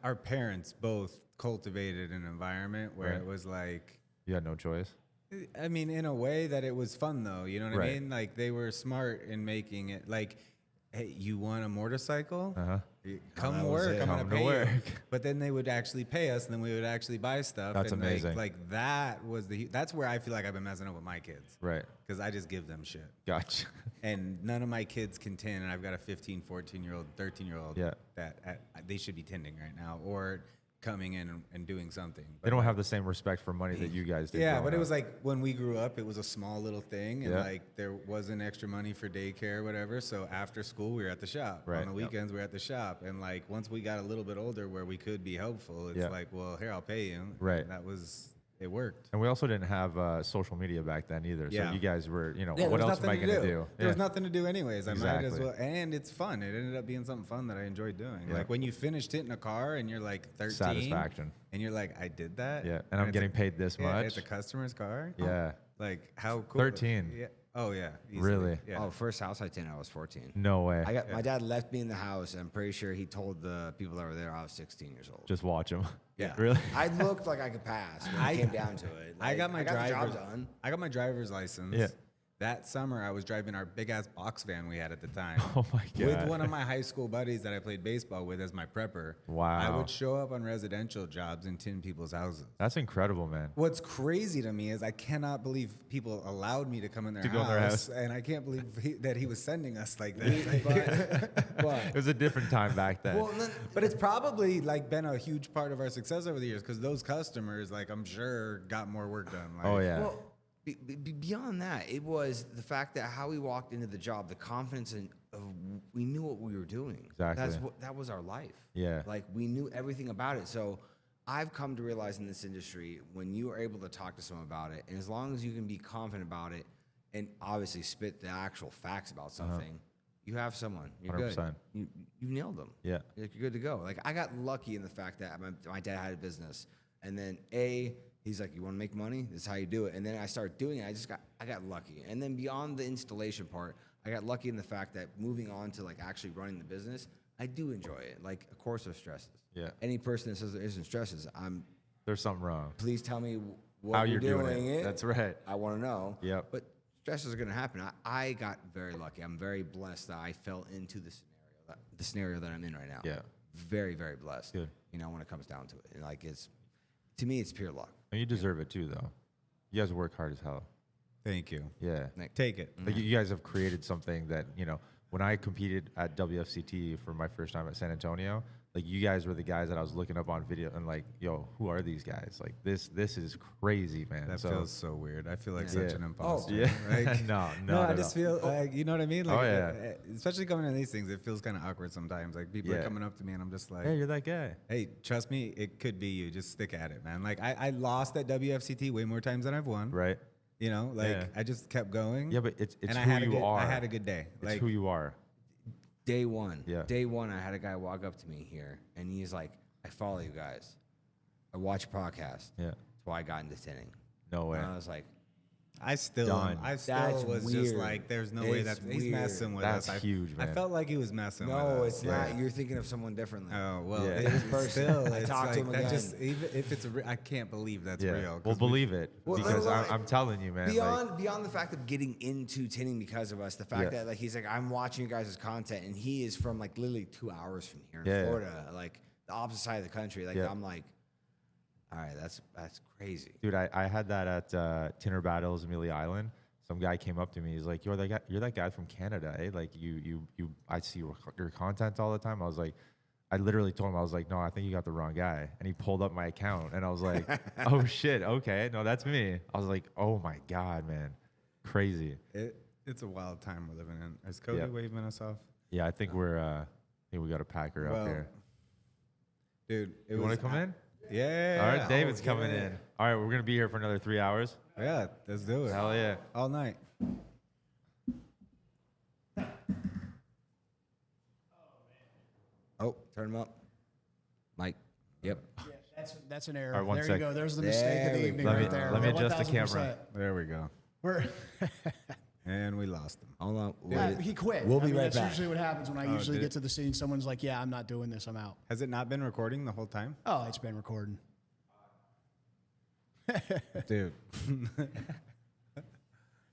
our parents both cultivated an environment where it was like, You had no choice. I mean, in a way that it was fun though. You know what I Right. mean? Like they were smart in making it like, hey, you want a motorcycle? Come that was work. it. I'm gonna Come to pay you. work. But then they would actually pay us, and then we would actually buy stuff. That's and amazing. Like that was that's where I feel like I've been messing up with my kids. Right. Because I just give them shit. Gotcha. And none of my kids can tend, and I've got a 15, 14-year-old, 13-year-old that they should be tending right now or coming in and doing something. They don't have the same respect for money that you guys did. Yeah, growing but it up. was like when we grew up, it was a small little thing, and Yeah. like there wasn't extra money for daycare or whatever. So after school, we were at the shop. Right. On the weekends, we were at the shop, and like once we got a little bit older, where we could be helpful, it's like, well, here, I'll pay you. Right. And that was it. Worked. And we also didn't have social media back then either. Yeah. So you guys were, Yeah, what there was else am I nothing going to do? There was nothing to do anyways. I might as Exactly. well, and it's fun. It ended up being something fun that I enjoyed doing. Yeah. Like when you finish tinting a car and you're like 13, Satisfaction. and you're like, I did that. Yeah, and I'm it's getting paid this yeah, much. It's a customer's car. Yeah. Like how cool. 13. Yeah. Oh yeah. Easily. Really? Yeah. Oh, first house I tinted, I was 14. No way. I got my dad left me in the house. I'm pretty sure he told the people that were there I was 16 years old. Just watch them. Yeah. Really? I looked like I could pass when it came down to it. I Like, got my the driver's job done. I got my driver's license. Yeah. That summer, I was driving our big ass box van we had at the time. Oh my God. With one of my high school buddies that I played baseball with as my prepper. Wow. I would show up on residential jobs and tin people's houses. That's incredible, man. What's crazy to me is I cannot believe people allowed me to come in their, To go in their house. and I can't believe that he was sending us like that. But It was a different time back then. well, then, But it's probably like been a huge part of our success over the years because those customers, like I'm sure, got more work done. Like, oh, yeah. well, beyond that, it was the fact that how we walked into the job, the confidence of we knew what we were doing. Exactly. That was our life. Yeah. Like we knew everything about it. So I've come to realize in this industry, when you are able to talk to someone about it, and as long as you can be confident about it, and obviously spit the actual facts about something, you have someone. You're 100%. good. You nailed them. Yeah. Like, you're good to go. Like I got lucky in the fact that my dad had a business, and then he's like, you want to make money? This is how you do it. And then I started doing it. I got lucky. And then beyond the installation part, I got lucky in the fact that moving on to like actually running the business, I do enjoy it. Like, of course, there's stresses. Yeah. Any person that says there isn't stresses, There's something wrong. please tell me what How you're you're doing it. That's right. I want to know. Yep. But stresses are going to happen. I got very lucky. I'm very blessed that I fell into the scenario that I'm in right now. Yeah. Very, very blessed. Good. You know, when it comes down to it. And like to me, it's pure luck. And you deserve it too, though. You guys work hard as hell. Thank you. Yeah. Take it. Like you guys have created something that, when I competed at WFCT for my first time at San Antonio, like you guys were the guys that I was looking up on video and like, yo, who are these guys? Like this is crazy, man. That feels so weird. I feel like Yeah. such an imposter. Yeah. Like, no, I just feel like, you know what I mean? Like, yeah. especially coming in these things, it feels kind of awkward sometimes. Like people are coming up to me and I'm just like, hey, you're that guy. hey, trust me, it could be you. Just stick at it, man. Like I lost at WFCT way more times than I've won. Right. You know, like I just kept going. Yeah, but it's and who you are. I had a good day. It's Like who you are. Day one. Yeah. Day one, I had a guy walk up to me here, and he's like, I follow you guys. I watch your podcast. Yeah. That's why I got into tinning. No way. And I was like, I still Done. That's was just weird. like, there's no way It's that he's weird. messing with That's us. huge, I man. felt like he was messing with no, us. it's not. You're thinking of someone differently. Oh well, Yeah. it's person. still. I It's talked to like him that again. just even if it's I can't believe that's Yeah. real. Well, 'cause we- believe it Well, because well, I'm telling you, man. like, Beyond the fact of getting into tinning because of us, the fact that like he's like, I'm watching you guys' content, and he is from like literally 2 hours from here in Yeah. Florida, like the opposite side of the country. Like Yeah. I'm like, all right, that's crazy. dude, I had that at Tinner Battles, Amelia Island. Some guy came up to me. He's like, "You're that guy from Canada, eh? Like you I see your content all the time." I was like, I literally told him, I was like, "No, I think you got the wrong guy." And he pulled up my account, and I was like, "Oh shit, okay, no, that's me." I was like, "Oh my god, man, crazy." It's a wild time we're living in. Is Cody Yeah. waving us off? Yeah, I think I think we got to pack her up here. Dude, You want to come in? Yeah. All right, David's coming in. All right, we're gonna be here for another 3 hours. Yeah, let's do it. Hell yeah. All night. Oh, turn him up, Mike. Yep. That's an error. All right, one there sec. you go. There's the mistake of the There we evening go. right there. Let me Yeah, adjust the 1000%. camera. There we go. We're, And we lost him. Hold on. yeah, he quit. We'll I be mean, right that's back. usually what happens when I Oh, usually did get it? to the scene. Someone's like, "Yeah, I'm not doing this. I'm out." Has it not been recording the whole time? Oh, it's been recording. Dude.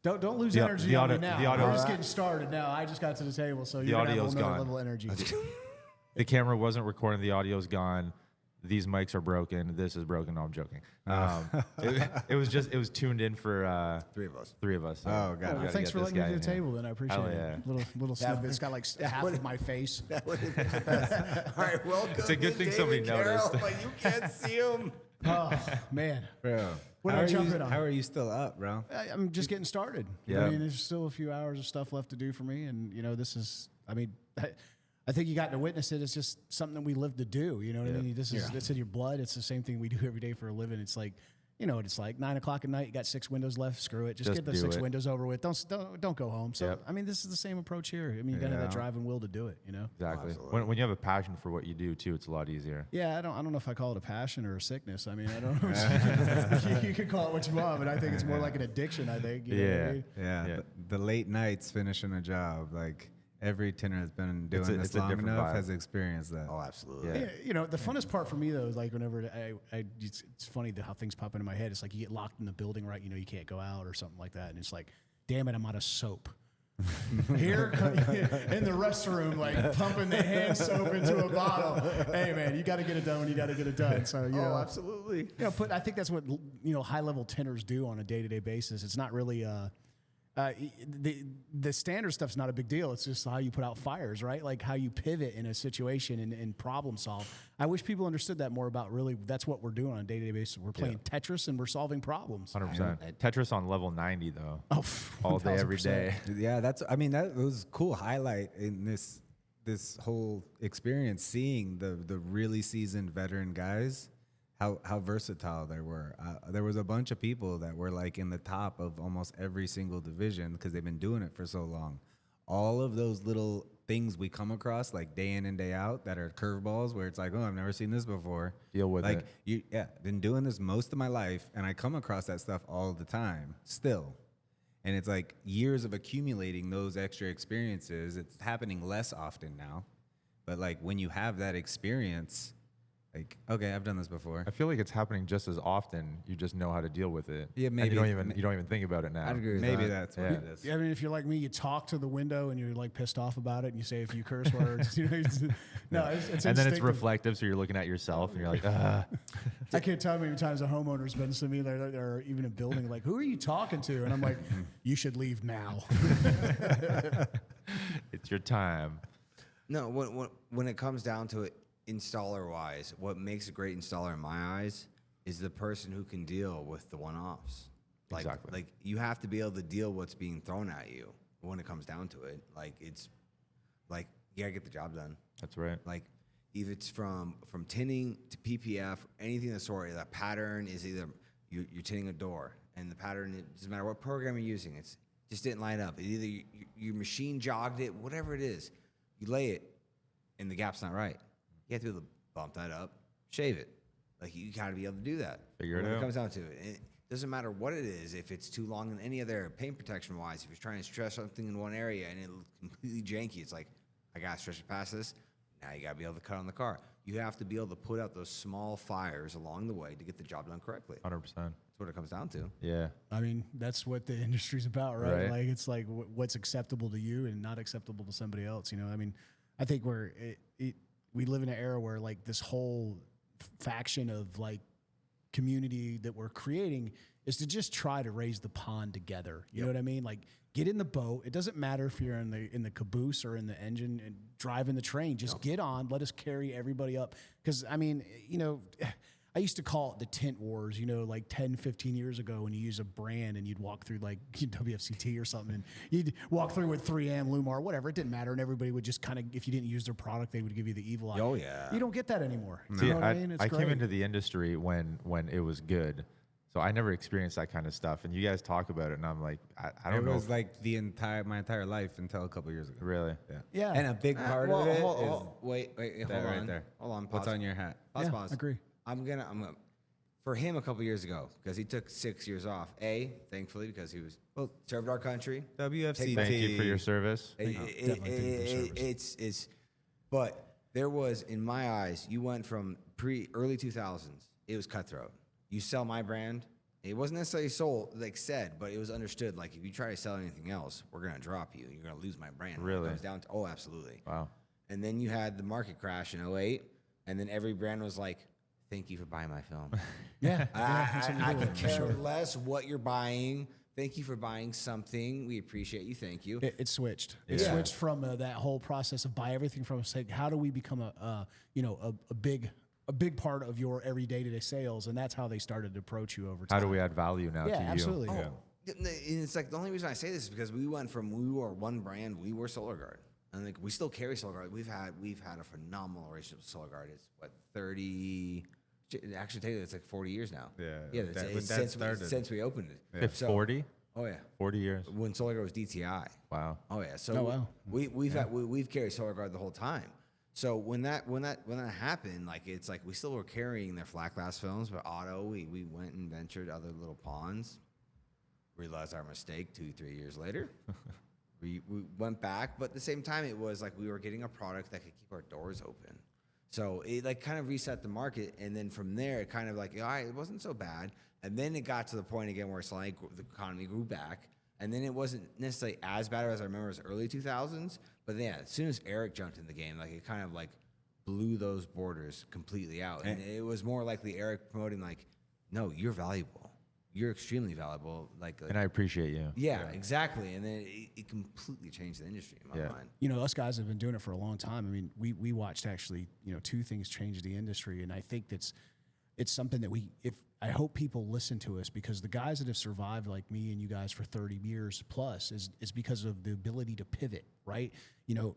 Don't lose The- energy the on me audio- now. the audio- We're just getting started now. I just got to the table, so you're gonna have audio's another gone. level of energy. The camera wasn't recording. The audio's gone. These mics are broken. This is broken. No, I'm joking. It was tuned in for Three of us. three of us. So Oh, we got it. gotta Thanks get for this letting me guy to the in here. table. Then I appreciate Hell it. yeah. Little snippet. It's got like half of my face. All right, welcome. It's a good to thing David somebody Carroll, noticed. but you can't see him. Oh man, Bro. What how did I are jump you, in on? How are you still up, bro? I'm just getting started. Yeah. I mean, there's still a few hours of stuff left to do for me, and this is. I mean, I think you got to witness it. It's just something that we live to do. You know what I mean? It's in your blood. It's the same thing we do every day for a living. It's like, you know what it's like. 9 o'clock at night, you got 6 windows left. Screw it. Just get the do 6 it. windows over with. Don't go home. So Yep. I mean, this is the same approach here. I mean, you got to have that Yeah. drive and will to do it. Exactly. When you have a passion for what you do too, it's a lot easier. Yeah, I don't know if I call it a passion or a sickness. I mean, I don't know. You can call it what you want, but I think it's more like an addiction. I think. You know what I mean? Yeah. Yeah. The late nights finishing a job, like every tinner has been doing It's this a long different enough vibe. has experienced that. Oh, absolutely. Yeah. Yeah, the funnest part for me though is like whenever it's funny how things pop into my head. It's like you get locked in the building, right? You can't go out or something like that, and it's like, damn it, I'm out of soap. Here in the restroom, like pumping the hand soap into a bottle. Hey man, you got to get it done when you got to get it done. So Absolutely. I think that's what high level tinners do on a day to day basis. It's not really the standard stuff's not a big deal. It's just how you put out fires, right? Like how you pivot in a situation and problem solve. I wish people understood that more about really that's what we're doing on a day-to-day basis. We're playing Tetris and we're solving problems. 100%. Tetris on level 90 though. Oh, All day, every 1000%. day. Yeah, that was a cool highlight in this whole experience, seeing the really seasoned veteran guys, how versatile they were. There was a bunch of people that were like in the top of almost every single division because they've been doing it for so long. All of those little things we come across like day in and day out that are curveballs where it's like, oh, I've never seen this before. Deal with like, it. Been doing this most of my life, and I come across that stuff all the time still. And it's like years of accumulating those extra experiences. It's happening less often now. But like when you have that experience, like, okay, I've done this before. I feel like it's happening just as often. You just know how to deal with it. Yeah, And maybe- you don't even think about it now. I'd agree with Maybe that. that's what it is. Yeah, I mean, if you're like me, you talk to the window and you're like pissed off about it, and you say a few curse words. No, it's And then it's instinctive. reflective, so you're looking at yourself and you're like, ah. I can't tell how many times a homeowner's been to me or even a building like, who are you talking to? And I'm like, you should leave now. It's your time. No, when it comes down to it, installer wise, what makes a great installer in my eyes is the person who can deal with the one-offs. Exactly. Like you have to be able to deal what's being thrown at you when it comes down to it. Like it's like you gotta get the job done. That's right. Like if it's from tinting to PPF, anything of the sort, that pattern is either you're tinting a door and the pattern, it doesn't matter what program you're using, it's just didn't line up. Either your machine jogged it, whatever it is, you lay it and the gap's not right. You have to be able to bump that up, shave it. Like you gotta be able to do that. Figure it when out. it comes down to it. It doesn't matter what it is, if it's too long in any other paint protection wise, if you're trying to stretch something in one area and it looks completely janky, it's like, I gotta stretch it past this. Now you gotta be able to cut on the car. You have to be able to put out those small fires along the way to get the job done correctly. 100%. That's what it comes down to. Yeah. I mean, that's what the industry's about, right? Right. Like it's like what's acceptable to you and not acceptable to somebody else. You know, I mean, I think we live in an era where like this whole faction of like community that we're creating is to just try to raise the pond together. You know what I mean? Like get in the boat. It doesn't matter if you're in the caboose or in the engine and driving the train. Just get on. Let us carry everybody up. Because I mean, you know, I used to call it the tint wars, you know, like 10, 15 years ago when you use a brand and you'd walk through like WFCT or something and you'd walk through with 3M, Lumar, whatever. It didn't matter. And everybody would just kind of, if you didn't use their product, they would give you the evil eye. Oh, yeah. You don't get that anymore. See, You know what I mean? It's I great. came into the industry when it was good. So I never experienced that kind of stuff. And you guys talk about it, and I'm like, I don't It know. was like my entire life until a couple years ago. Really? Yeah. Yeah. And a big part of it is wait, hold that on. right there. Hold on. What's pause. on your hat? Pause, Yeah, pause. agree. I'm gonna for him a couple years ago because he took 6 years off. Thankfully, because he was served our country. WFCT. Thank you for your service. But there was, in my eyes, you went from early 2000s. It was cutthroat. You sell my brand. It wasn't necessarily sold, like said, but it was understood. Like if you try to sell anything else, we're gonna drop you. You're gonna lose my brand. When Really? it comes down to, oh, absolutely. Wow. And then you had the market crash in 08, and then every brand was like, thank you for buying my film. Yeah. I could care less what you're buying. Thank you for buying something. We appreciate you. Thank you. It switched. It Yeah. switched from that whole process of buy everything from us. Like, how do we become a big part of your every day-to-day sales? And that's how they started to approach you over time. How do we add value now to you? absolutely. Yeah. And it's like the only reason I say this is because we went from we were one brand, we were Solar Guard, and like we still carry Solar Guard. We've had a phenomenal relationship with Solar Guard. It's what 30. Actually, tell you it's like 40 years now. Yeah, It's that started. since we opened it. Yeah. 40? Oh yeah. 40 years. When Solar Guard was DTI. Wow. Oh yeah. So Oh, wow. we've carried Solar Guard the whole time. So when that happened, like it's like we still were carrying their flat glass films, but auto we went and ventured other little ponds. Realized our mistake 2-3 years later. we went back, but at the same time it was like we were getting a product that could keep our doors open. So it like kind of reset the market, and then from there it kind of like, all right, it wasn't so bad. And then it got to the point again where it's like the economy grew back, and then it wasn't necessarily as bad as I remember as early 2000s. But yeah, as soon as Eric jumped in the game, like it kind of like blew those borders completely out, and it was more likely Eric promoting like, no, you're valuable, you're extremely valuable, like And I appreciate you. yeah, exactly. And then it completely changed the industry in my mind. You know, us guys have been doing it for a long time. I mean, we watched actually, you know, two things change the industry, and I think it's something that I hope people listen to us, because the guys that have survived like me and you guys for 30 years plus is because of the ability to pivot, right? You know,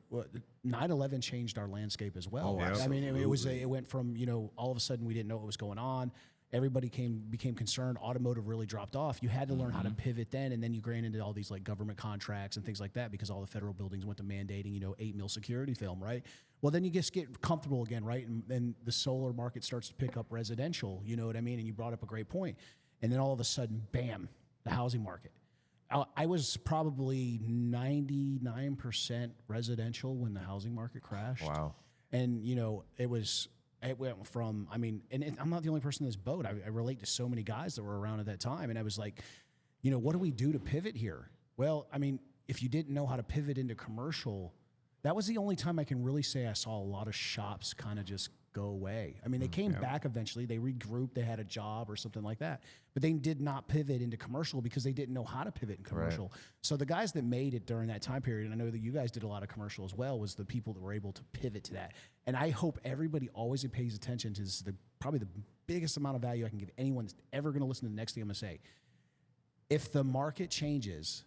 9/11 changed our landscape as well. Oh, I mean, it went from, you know, all of a sudden we didn't know what was going on. Everybody became concerned. Automotive really dropped off. You had to learn how to pivot then, and then you ran into all these like government contracts and things like that because all the federal buildings went to mandating, you know, 8 mil security film, right? Well, then you just get comfortable again, right? And then the solar market starts to pick up residential, you know what I mean? And you brought up a great point. And then all of a sudden, bam, the housing market. I was probably 99% residential when the housing market crashed. Wow. And, you know, it went from, I mean, and I'm not the only person in this boat. I relate to so many guys that were around at that time. And I was like, you know, what do we do to pivot here? Well, I mean, if you didn't know how to pivot into commercial, that was the only time I can really say I saw a lot of shops kind of just go away. I mean, they came back eventually. They regrouped. They had a job or something like that. But they did not pivot into commercial because they didn't know how to pivot in commercial. So the guys that made it during that time period, and I know that you guys did a lot of commercial as well, was the people that were able to pivot to that. And I hope everybody always pays attention to this. Probably the biggest amount of value I can give anyone that's ever going to listen to the next thing I'm going to say. If the market changes,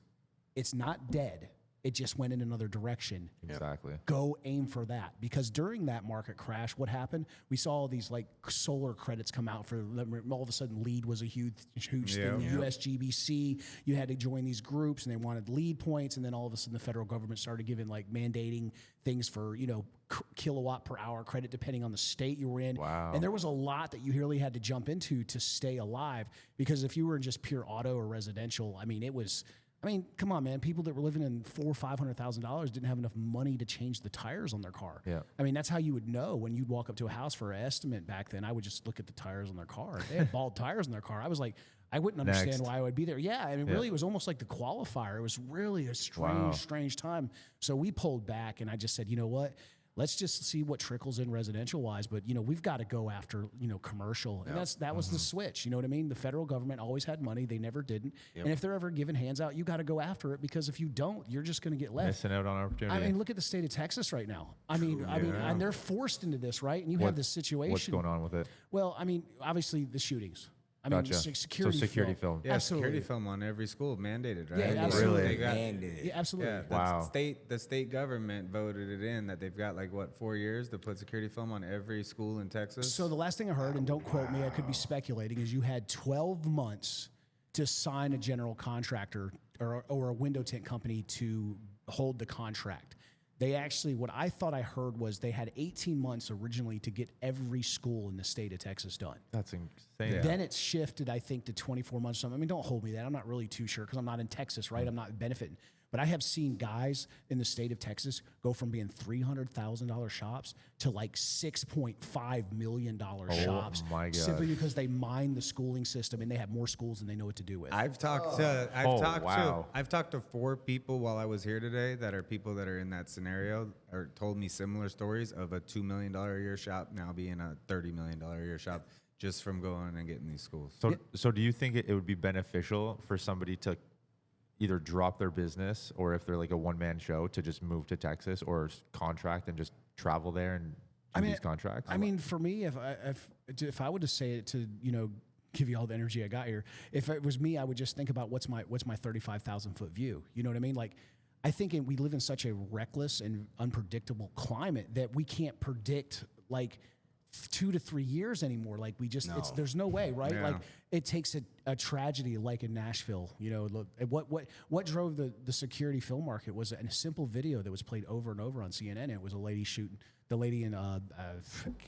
it's not dead. It just went in another direction. Exactly. Go aim for that. Because during that market crash, what happened? We saw all these like solar credits come out for all of a sudden LEED was a huge thing. USGBC, you had to join these groups and they wanted LEED points. And then all of a sudden the federal government started giving like mandating things for, kilowatt per hour credit depending on the state you were in. Wow. And there was a lot that you really had to jump into to stay alive. Because if you were in just pure auto or residential, come on, man. People that were living in $400,000 or $500,000 didn't have enough money to change the tires on their car. Yeah. That's how you would know when you'd walk up to a house for an estimate back then. I would just look at the tires on their car. If they had bald tires on their car, I was like, I wouldn't understand why I would be there. Yeah, really, it was almost like the qualifier. It was really a strange time. So we pulled back, and I just said, you know what? Let's just see what trickles in residential wise, but we've got to go after commercial, and that was the switch. You know what I mean? The federal government always had money; they never didn't. And if they're ever giving hands out, you got to go after it because if you don't, you're just going to get left. Missing out on opportunity. Look at the state of Texas right now. And they're forced into this, right? And you have this situation. What's going on with it? Well, obviously the shootings. Gotcha. Security film. Yeah, security film on every school mandated, right? Yeah, absolutely. Really? Mandated. Yeah, absolutely. Yeah, the state government voted it in that they've got 4 years to put security film on every school in Texas. So the last thing I heard, and don't quote me, I could be speculating, is you had 12 months to sign a general contractor or a window tint company to hold the contract. They actually, what I thought I heard was they had 18 months originally to get every school in the state of Texas done. That's insane. Yeah. Then it's shifted, I think, to 24 months. Don't hold me that. I'm not really too sure because I'm not in Texas, right? I'm not benefiting. But I have seen guys in the state of Texas go from being $300,000 shops to $6.5 million shops. My God. Simply because they mine the schooling system and they have more schools than they know what to do with. I've talked to 4 people while I was here today that are people that are in that scenario or told me similar stories of a $2 million a year shop now being a $30 million a year shop just from going and getting these schools. So do you think it would be beneficial for somebody to either drop their business or if they're like a one-man show to just move to Texas or contract and just travel there and do these contracts? For me, if I would just say it to, give you all the energy I got here, if it was me, I would just think about what's my 35,000 foot view. You know what I mean? I think we live in such a reckless and unpredictable climate that we can't predict 2 to 3 years anymore. There's no way, right? Yeah. It takes a tragedy like in Nashville. What drove the security film market was a simple video that was played over and over on CNN. And it was a lady shooting, the lady in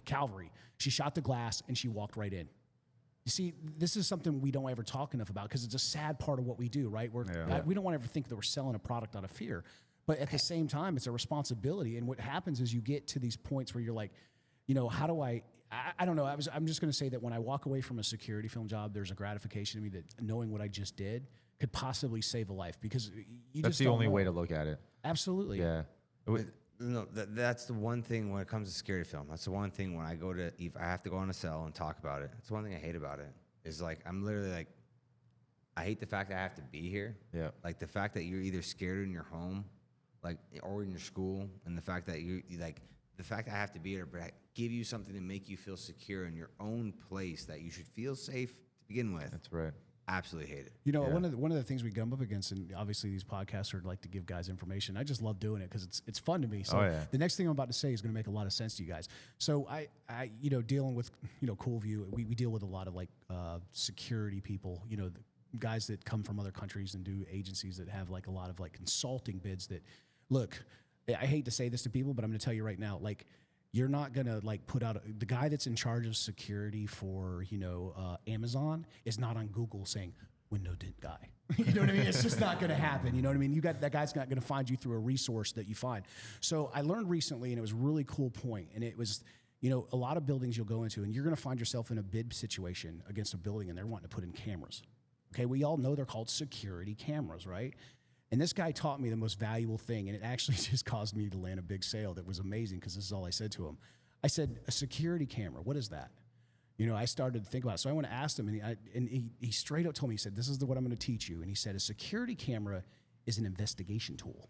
Calvary. She shot the glass and she walked right in. You see, this is something we don't ever talk enough about because it's a sad part of what we do, right? We don't want to ever think that we're selling a product out of fear. But at the same time, it's a responsibility. And what happens is you get to these points where you're like, how do I don't know. I'm just going to say that when I walk away from a security film job, there's a gratification to me that knowing what I just did could possibly save a life because that's the only way to look at it. Absolutely. Yeah. No, that's the one thing when it comes to security film. That's the one thing when I go to, if I have to go on a cell and talk about it. That's one thing I hate about it. Is I'm literally I hate the fact that I have to be here. Yeah. The fact that you're either scared in your home, or in your school, and the fact that the fact that I have to be here, but I give you something to make you feel secure in your own place that you should feel safe to begin with. That's right. Absolutely hate it. One of the things we come up against, and obviously these podcasts are to give guys information. I just love doing it because it's fun to me. So the next thing I'm about to say is going to make a lot of sense to you guys. So I dealing with Coolvu, we deal with a lot of security people. The guys that come from other countries and do agencies that have a lot of consulting bids. That look, I hate to say this to people, but I'm going to tell you right now, you're not going to put out the guy that's in charge of security for, Amazon is not on Google saying window tint guy. You know what I mean? It's just not going to happen. You know what I mean? That guy's not going to find you through a resource that you find. So I learned recently, and it was a really cool point, and it was, a lot of buildings you'll go into and you're going to find yourself in a bid situation against a building and they're wanting to put in cameras. Okay. We all know they're called security cameras, right? And this guy taught me the most valuable thing, and it actually just caused me to land a big sale that was amazing because this is all I said to him. I said, a security camera, what is that? You know, I started to think about it. So I went and asked him, and he straight up told me, he said, this is what I'm going to teach you. And he said, a security camera is an investigation tool.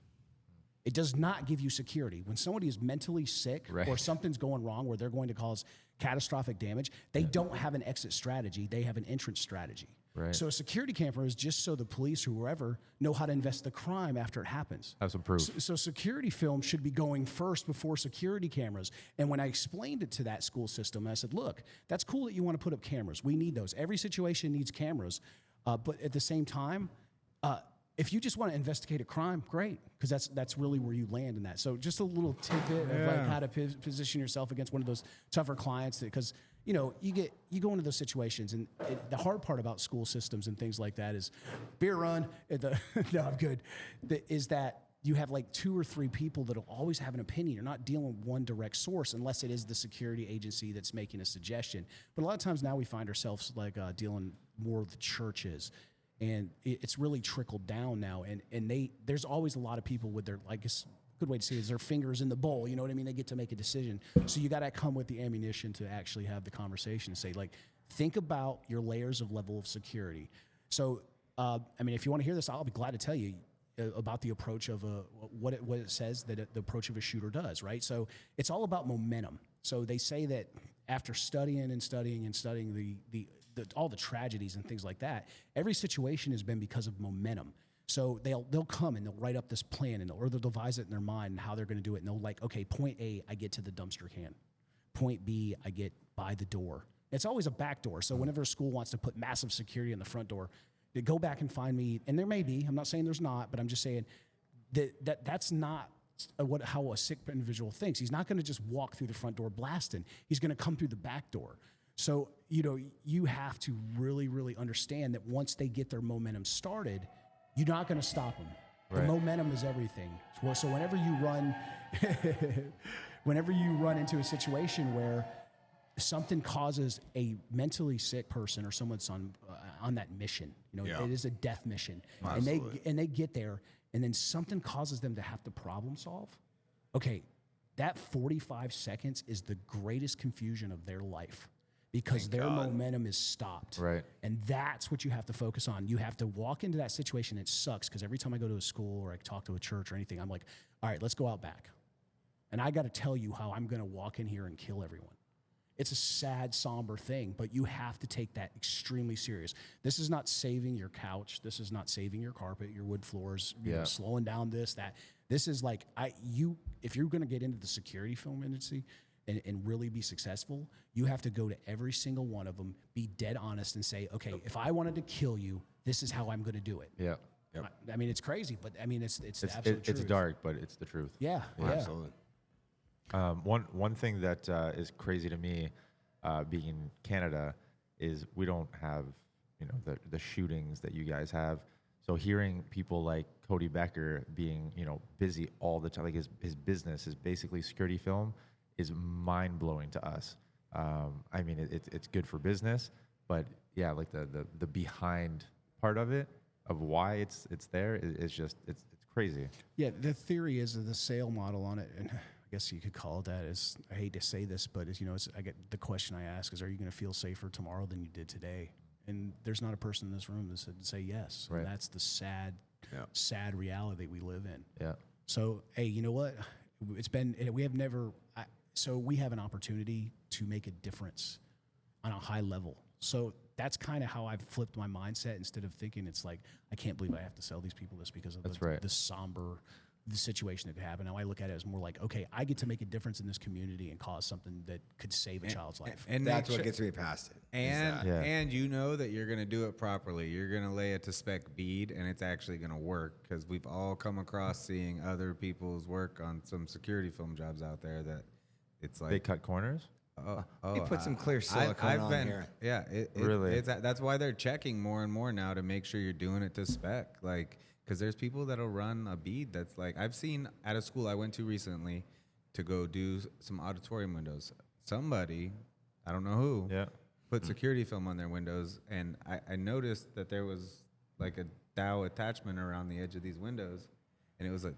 It does not give you security. When somebody is mentally sick or something's going wrong where they're going to cause catastrophic damage, they don't have an exit strategy. They have an entrance strategy. Right. So a security camera is just so the police or whoever know how to invest the crime after it happens. Have some proof. So security film should be going first before security cameras. And when I explained it to that school system, I said, look, that's cool that you want to put up cameras. We need those. Every situation needs cameras. But at the same time, if you just want to investigate a crime, great, because that's really where you land in that. So just a little tidbit of like how to position yourself against one of those tougher clients, because you know you go into those situations, and the hard part about school systems and things like that is beer run. No, I'm good. Is that you have like 2 or 3 people that'll always have an opinion. You're not dealing with one direct source unless it is the security agency that's making a suggestion. But a lot of times now we find ourselves like dealing more with the churches. And it's really trickled down now, and there's always a lot of people with their, I guess, good way to say it is their fingers in the bowl. You know what I mean? They get to make a decision. So you got to come with the ammunition to actually have the conversation and say, like, think about your layers of level of security. So, I mean, if you want to hear this, I'll be glad to tell you about the approach of what it says that the approach of a shooter does, right? So it's all about momentum. So they say that after studying all the tragedies and things like that, every situation has been because of momentum. So they'll come and they'll write up this plan, or they'll devise it in their mind and how they're going to do it. And they'll like, okay, point A, I get to the dumpster can. Point B, I get by the door. It's always a back door. So whenever a school wants to put massive security on the front door, they go back and find me. And there may be, I'm not saying there's not, but I'm just saying that's not how a sick individual thinks. He's not going to just walk through the front door blasting. He's going to come through the back door. So, you know, you have to really, really understand that once they get their momentum started, you're not going to stop them. Right. The momentum is everything. So whenever you run into a situation where something causes a mentally sick person or someone's on that mission, you know, it is a death mission, and they get there, and then something causes them to have to problem solve. Okay, that 45 seconds is the greatest confusion of their life. Because their momentum is stopped. Right. And that's what you have to focus on. You have to walk into that situation. It sucks because every time I go to a school or I talk to a church or anything, I'm like, all right, let's go out back. And I got to tell you how I'm going to walk in here and kill everyone. It's a sad, somber thing, but you have to take that extremely serious. This is not saving your couch. This is not saving your carpet, your wood floors, you know, slowing down this, that. This is like, if you're going to get into the security film industry, and really be successful, you have to go to every single one of them, be dead honest, and say, okay, if I wanted to kill you, this is how I'm going to do it. Yeah. Yep. I mean, it's crazy, but I mean, it's the absolute truth. It's dark, but it's the truth. Yeah. Absolutely. One thing that is crazy to me, being in Canada, is we don't have, you know, the shootings that you guys have. So hearing people like Cody Becker being, you know, busy all the time, like his business is basically security film, is mind-blowing to us. I mean, it's good for business, but yeah, like the behind part of it, of why it's there, is just it's crazy. Yeah, the theory is the sale model on it, and I guess you could call it that. Is, I hate to say this, but as you know, I get the question I ask is, are you going to feel safer tomorrow than you did today? And there's not a person in this room that said say yes. Right. And that's the sad reality we live in. Yeah. So hey, you know what? So we have an opportunity to make a difference on a high level. So that's kind of how I've flipped my mindset. Instead of thinking it's like, I can't believe I have to sell these people this because of the somber situation that could happen. Now I look at it as more like, okay, I get to make a difference in this community and cause something that could save a child's life. And that's what gets me past it. And you know that you're going to do it properly. You're going to lay a to spec bead, and it's actually going to work, because we've all come across seeing other people's work on some security film jobs out there that it's like They cut corners? They put some clear silicone on here. Yeah, Really? That's why they're checking more and more now to make sure you're doing it to spec. Like, because there's people that'll run a bead that's like, I've seen at a school I went to recently to go do some auditorium windows. Somebody, I don't know who, put security film on their windows, and I noticed that there was like a dowel attachment around the edge of these windows, and it was a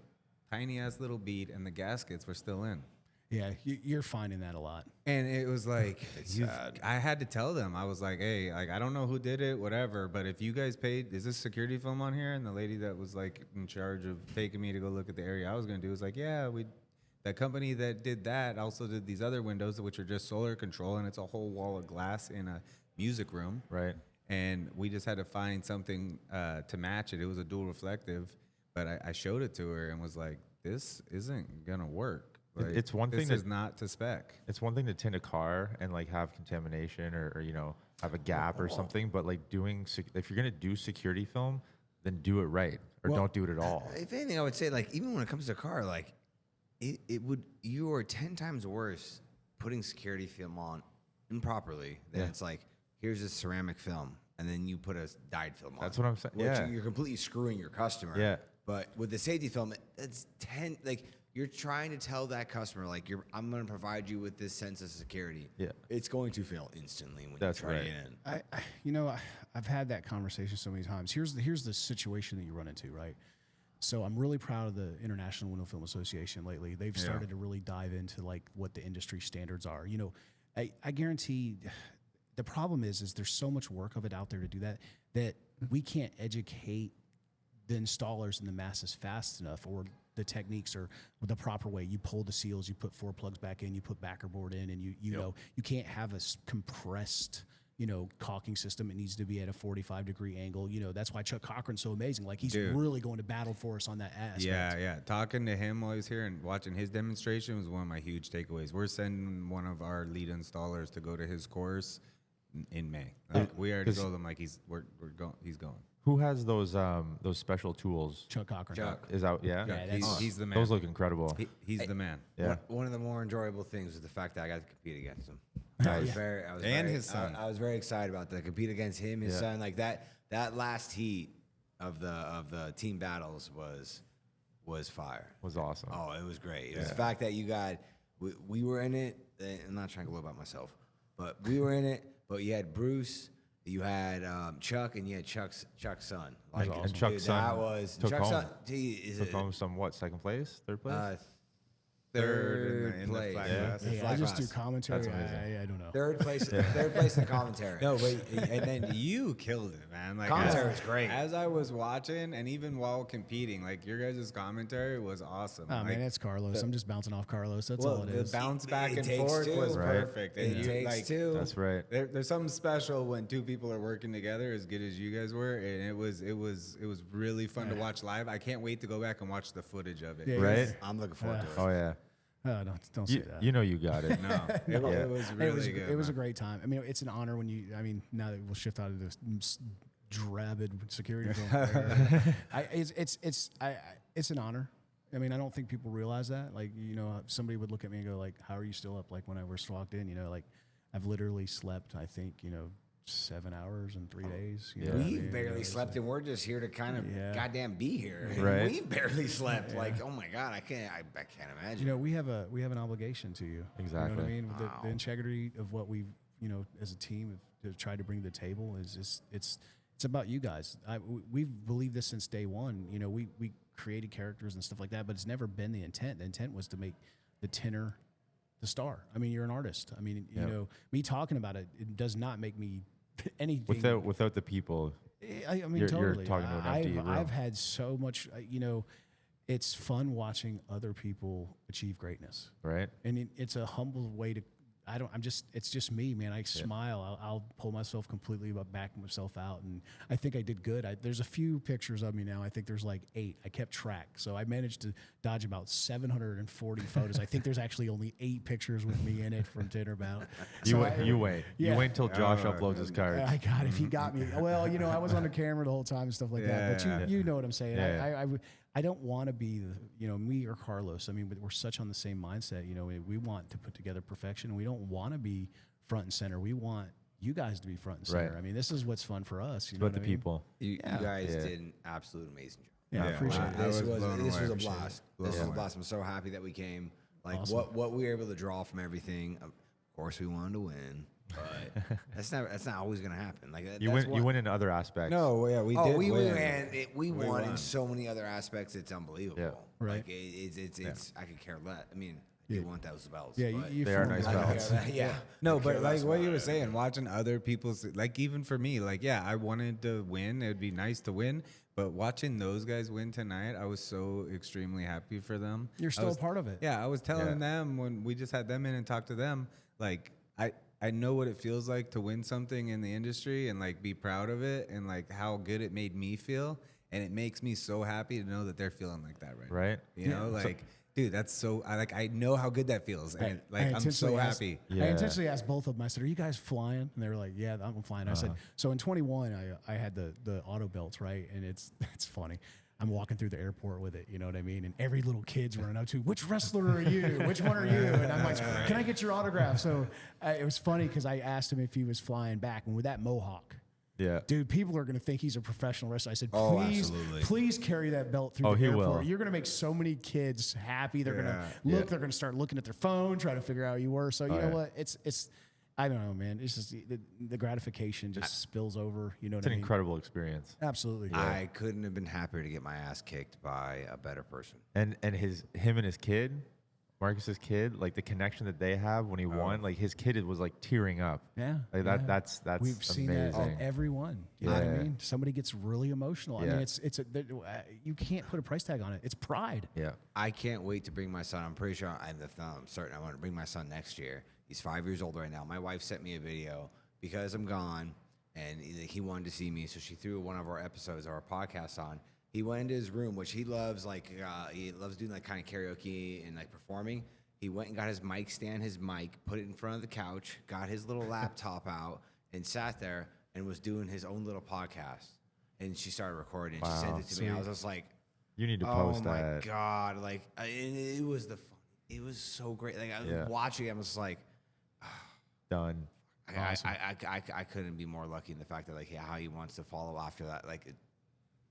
tiny ass little bead, and the gaskets were still in. Yeah, you're finding that a lot. And it was like, sad. I had to tell them. I was like, hey, like I don't know who did it, whatever. But if you guys paid, is this security film on here? And the lady that was like in charge of taking me to go look at the area I was gonna do was like, yeah, that company that did that also did these other windows, which are just solar control, and it's a whole wall of glass in a music room. Right. And we just had to find something to match it. It was a dual reflective, but I showed it to her and was like, this isn't gonna work. Like, It's one thing this that- is not to spec. It's one thing to tint a car and like have contamination or you know have a gap or something, but like if you're gonna do security film, then do it right or don't do it at all. If anything, I would say like even when it comes to a car, like you are 10 times worse putting security film on improperly than it's like here's a ceramic film and then you put a dyed film on. That's what I'm saying. Which Yeah. you're completely screwing your customer. Yeah. But with the safety film, it's 10 like. You're trying to tell that customer, like, I'm going to provide you with this sense of security. Yeah. It's going to fail instantly when That's you try right. it in. You know, I've had that conversation so many times. Here's the situation that you run into, right? So I'm really proud of the International Window Film Association lately. They've started to really dive into like what the industry standards are. You know, I guarantee the problem is there's so much work of it out there to do that we can't educate the installers and the masses fast enough, or the techniques are the proper way. You pull the seals, you put 4 plugs back in, you put backer board in, and you know, you can't have a compressed, you know, caulking system. It needs to be at a 45-degree angle. You know, that's why Chuck Cochran's so amazing. Like he's really going to battle for us on that aspect. Yeah. Talking to him while he was here and watching his demonstration was one of my huge takeaways. We're sending one of our lead installers to go to his course in May. Like, we already told him like he's going. Who has those special tools? Chuck Cochran. Is out? Yeah. He's the man. Those look incredible. He's the man. Yeah. One of the more enjoyable things was the fact that I got to compete against him. His son. I was very excited about that. Compete against him, his son. Like that last heat of the team battles was fire. Was awesome. Oh, it was great. It was the fact that we were in it. I'm not trying to go about myself, but we were in it. But you had Bruce, you had Chuck, and you had Chuck's son. Like, And Chuck's son that was took Chuck's home. son. Took home some second place, third place. Third in the place. flag Yeah. class. Hey, I Flag just do class. commentary. That's amazing. I don't know. Third place in the commentary. No, but and then you killed it, man. Like Commentary was great. As I was watching, and even while competing, like your guys' commentary was awesome. Oh like, man, that's Carlos. I'm just bouncing off Carlos. That's all it the is. bounce back It and takes forth two. was Right. perfect. It And you, takes like, two. That's right. There's something special when two people are working together as good as you guys were, and it was really fun to watch live. I can't wait to go back and watch the footage of it. Yeah. Right? I'm looking forward to it. Oh yeah. Don't say that. You know you got it. No, it was really good. It was a man. great time. I mean, it's an honor when you. I mean, now that we'll shift out of this drabid security film. It's an honor. I mean, I don't think people realize that. Like, you know, somebody would look at me and go, like, "How are you still up?" Like when I first walked in, you know, like I've literally slept. I think, you know, 7 hours in 3 days. You know what I We've mean? barely You know, slept, and we're just here to kind of goddamn be here. And Right. We've barely slept. Like, oh my god, I can't imagine. You know, we have an obligation to you. You know what Exactly. I mean? The integrity of what we, you know, as a team have tried to bring to the table is just it's about you guys. We've believed this since day one. You know, we created characters and stuff like that, but it's never been the intent. The intent was to make the tinner the star. I mean, you're an artist. I mean, you know, me talking about it does not make me anything Without the people. I mean, You're totally. talking to an empty room. I've had so much. You know, it's fun watching other people achieve greatness, Right. and it's a humble way to. It's just me, man. I smile. I'll pull myself completely, but back myself out, and I think I did good. There's a few pictures of me now. I think there's like 8. I kept track, so I managed to dodge about 740 photos. I think there's actually only 8 pictures with me in it from Tinnerbout. You wait. You wait until Josh uploads his cards. I got it. He got me. Well, you know, I was on the camera the whole time and stuff like that. But you know what I'm saying. I don't want to be me or Carlos. I mean, but we're such on the same mindset. You know, we want to put together perfection. We don't want to be front and center. We want you guys to be front and center. Right. I mean, this is what's fun for us. You know But what the I mean? people. You guys did an absolute amazing job. Yeah, I appreciate it. I This was was blown this away. was a Appreciate blast. it. This was a Blown blast. I'm so happy that we came. Like Awesome. what we were able to draw from everything. Of course, we wanted to win, but that's not always gonna happen. Like You win in other aspects. No, yeah, we Oh, did we win. won, and we won in won. so many other aspects. It's unbelievable. Yeah. Right. Like it's I could care less. I mean, you want those belts. Yeah, but They are flew nice like belts. that. yeah. No, I but care like less what about you were it. saying, watching other people's, like even for me, like yeah, I wanted to win. It would be nice to win, but watching those guys win tonight, I was so extremely happy for them. You're I still was- a part of it. Yeah, I was telling them when we just had them in and talked to them, like I know what it feels like to win something in the industry and like be proud of it and like how good it made me feel, and it makes me so happy to know that they're feeling like that right now. Right. You know, like. Dude, that's so. I know how good that feels, and like I'm so happy. I intentionally asked both of them. I said, "Are you guys flying?" And they were like, "Yeah, I'm flying." I said, "So in 21, I had the auto belts, right?" And it's funny. I'm walking through the airport with it, you know what I mean? And every little kid's running up to, which wrestler are you? Which one are you? And I'm like, can I get your autograph? So it was funny because I asked him if he was flying back, and with that mohawk. Yeah. Dude, people are going to think he's a professional wrestler. I said, Oh, please, absolutely. please carry that belt through the he airport. will. You're going to make so many kids happy. They're going to Yeah. look. They're going to start looking at their phone, trying to figure out who you were. So you know what? It's. I don't know, man. It's just the gratification just spills over. You know It's what an I mean? incredible experience. Absolutely. I couldn't have been happier to get my ass kicked by a better person. And him and his kid, Marcus's kid, like the connection that they have when he won, like his kid was like tearing up. Yeah, Like yeah. that's We've seen amazing. that in everyone. You know what I Yeah. mean? Somebody gets really emotional. I Yeah. mean, it's you can't put a price tag on it. It's pride. Yeah. I can't wait to bring my son. I'm pretty sure I'm certain I want to bring my son next year. He's 5 years old right now. My wife sent me a video because I'm gone, and he wanted to see me, so she threw one of our episodes of our podcast on. He went into his room, which he loves. Like he loves doing like kind of karaoke and like performing. He went and got his mic stand, his mic, put it in front of the couch, got his little laptop out, and sat there and was doing his own little podcast. And she started recording. She sent it to me. I was just like, You need to oh post my that. god! Like, and it was it was so great. Like I was watching it, I was just like, Done. I couldn't be more lucky in the fact that like how he wants to follow after that. Like it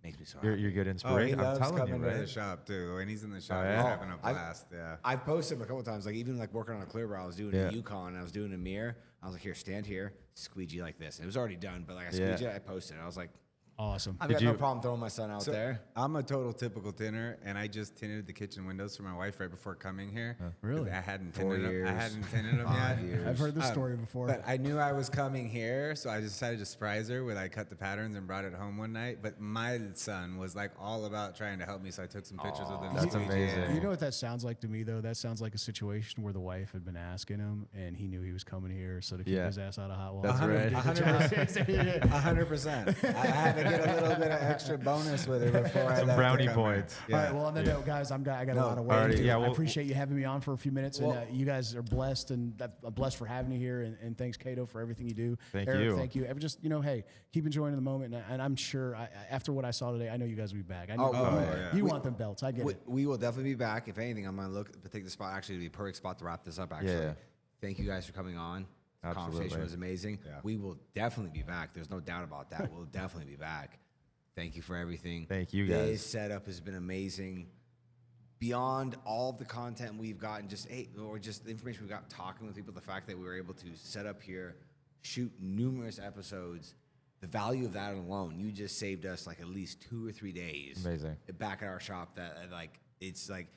makes me so happy. You're good Oh, he inspiration. I'm loves telling coming you, to the right? shop too. When he's in the shop, yeah? he's having a blast. Yeah. I've posted him a couple times, like even like working on a clear brow. I was doing a Yukon, I was doing a mirror. I was like, here, stand here, squeegee like this. And it was already done, but like I squeegee it, I posted it. I was like, Awesome. I've Did got no you- problem throwing my son out So, there. I'm a total typical tinner, and I just tinted the kitchen windows for my wife right before coming here. Really? I hadn't 4 tinted them. I years, hadn't tinted them 5 yet. years. I've heard this story before. But I knew I was coming here, so I decided to surprise her with I cut the patterns and brought it home one night. But my son was like all about trying to help me, so I took some pictures with him. That's squeegee amazing. in. You know what that sounds like to me, though? That sounds like a situation where the wife had been asking him, and he knew he was coming here, so to keep Yeah. his ass out of hot water. That's right. 100%. I had to get a little bit of extra bonus with her before I Some left to brownie come points. here. All right. Well, on that note, guys, I got a lot of work alrighty, to do. yeah, I well- appreciate you having me on for a few minutes, Well- and you guys are blessed, and I'm blessed for having you here. And thanks, Kado, for everything you do. Thank Eric, you. Thank you. Just hey, keep enjoying the moment, and I'm sure after what I saw today, I know you guys will be back. I know yeah. you want them belts. I get it. We will definitely be back. If anything, I'm gonna take the spot. Actually, it'd be a perfect spot to wrap this up. Actually, Yeah. thank you guys for coming on. The conversation Absolutely. was amazing. Yeah. We will definitely be back. There's no doubt about that. We'll definitely be back. Thank you for everything. Thank you, This guys. setup has been amazing. Beyond all of the content we've gotten, just the information we got talking with people, the fact that we were able to set up here, shoot numerous episodes, the value of that alone, you just saved us like at least 2 or 3 days. Amazing. Back at our shop, that it's like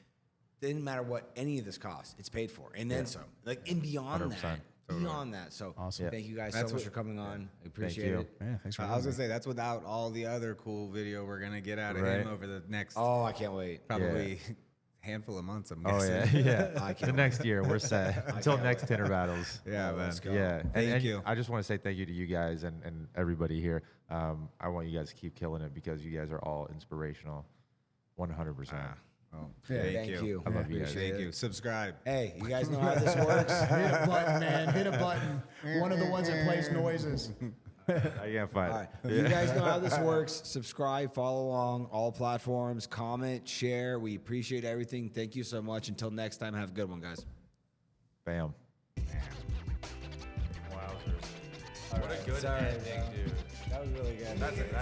didn't matter what any of this cost, it's paid for, and then some. Like and beyond 100%. that, beyond that. So Awesome. thank you guys That's so much what- for coming on. I appreciate you. it. Yeah, thanks for I having was me. gonna say that's without all the other cool video we're gonna get out of Right. him over the next Oh, I can't wait. probably handful of months. I'm Oh guessing. yeah, I yeah. can't The next year we're set until can't next Tinner Battles. Yeah, man. let's go. Yeah, Thank you. I just want to say thank you to you guys and everybody here. I want you guys to keep killing it because you guys are all inspirational, 100%. Oh, Yeah, thank you. I love you guys. Thank you. Subscribe. Hey, you guys know how this works. Hit a button, man. Hit a button. One of the ones that plays noises. I can't fight. All right. You guys know how this works. Subscribe, follow along, all platforms, comment, share. We appreciate everything. Thank you so much. Until next time, have a good one, guys. Bam. What a good ending, dude. That was really good. That's it.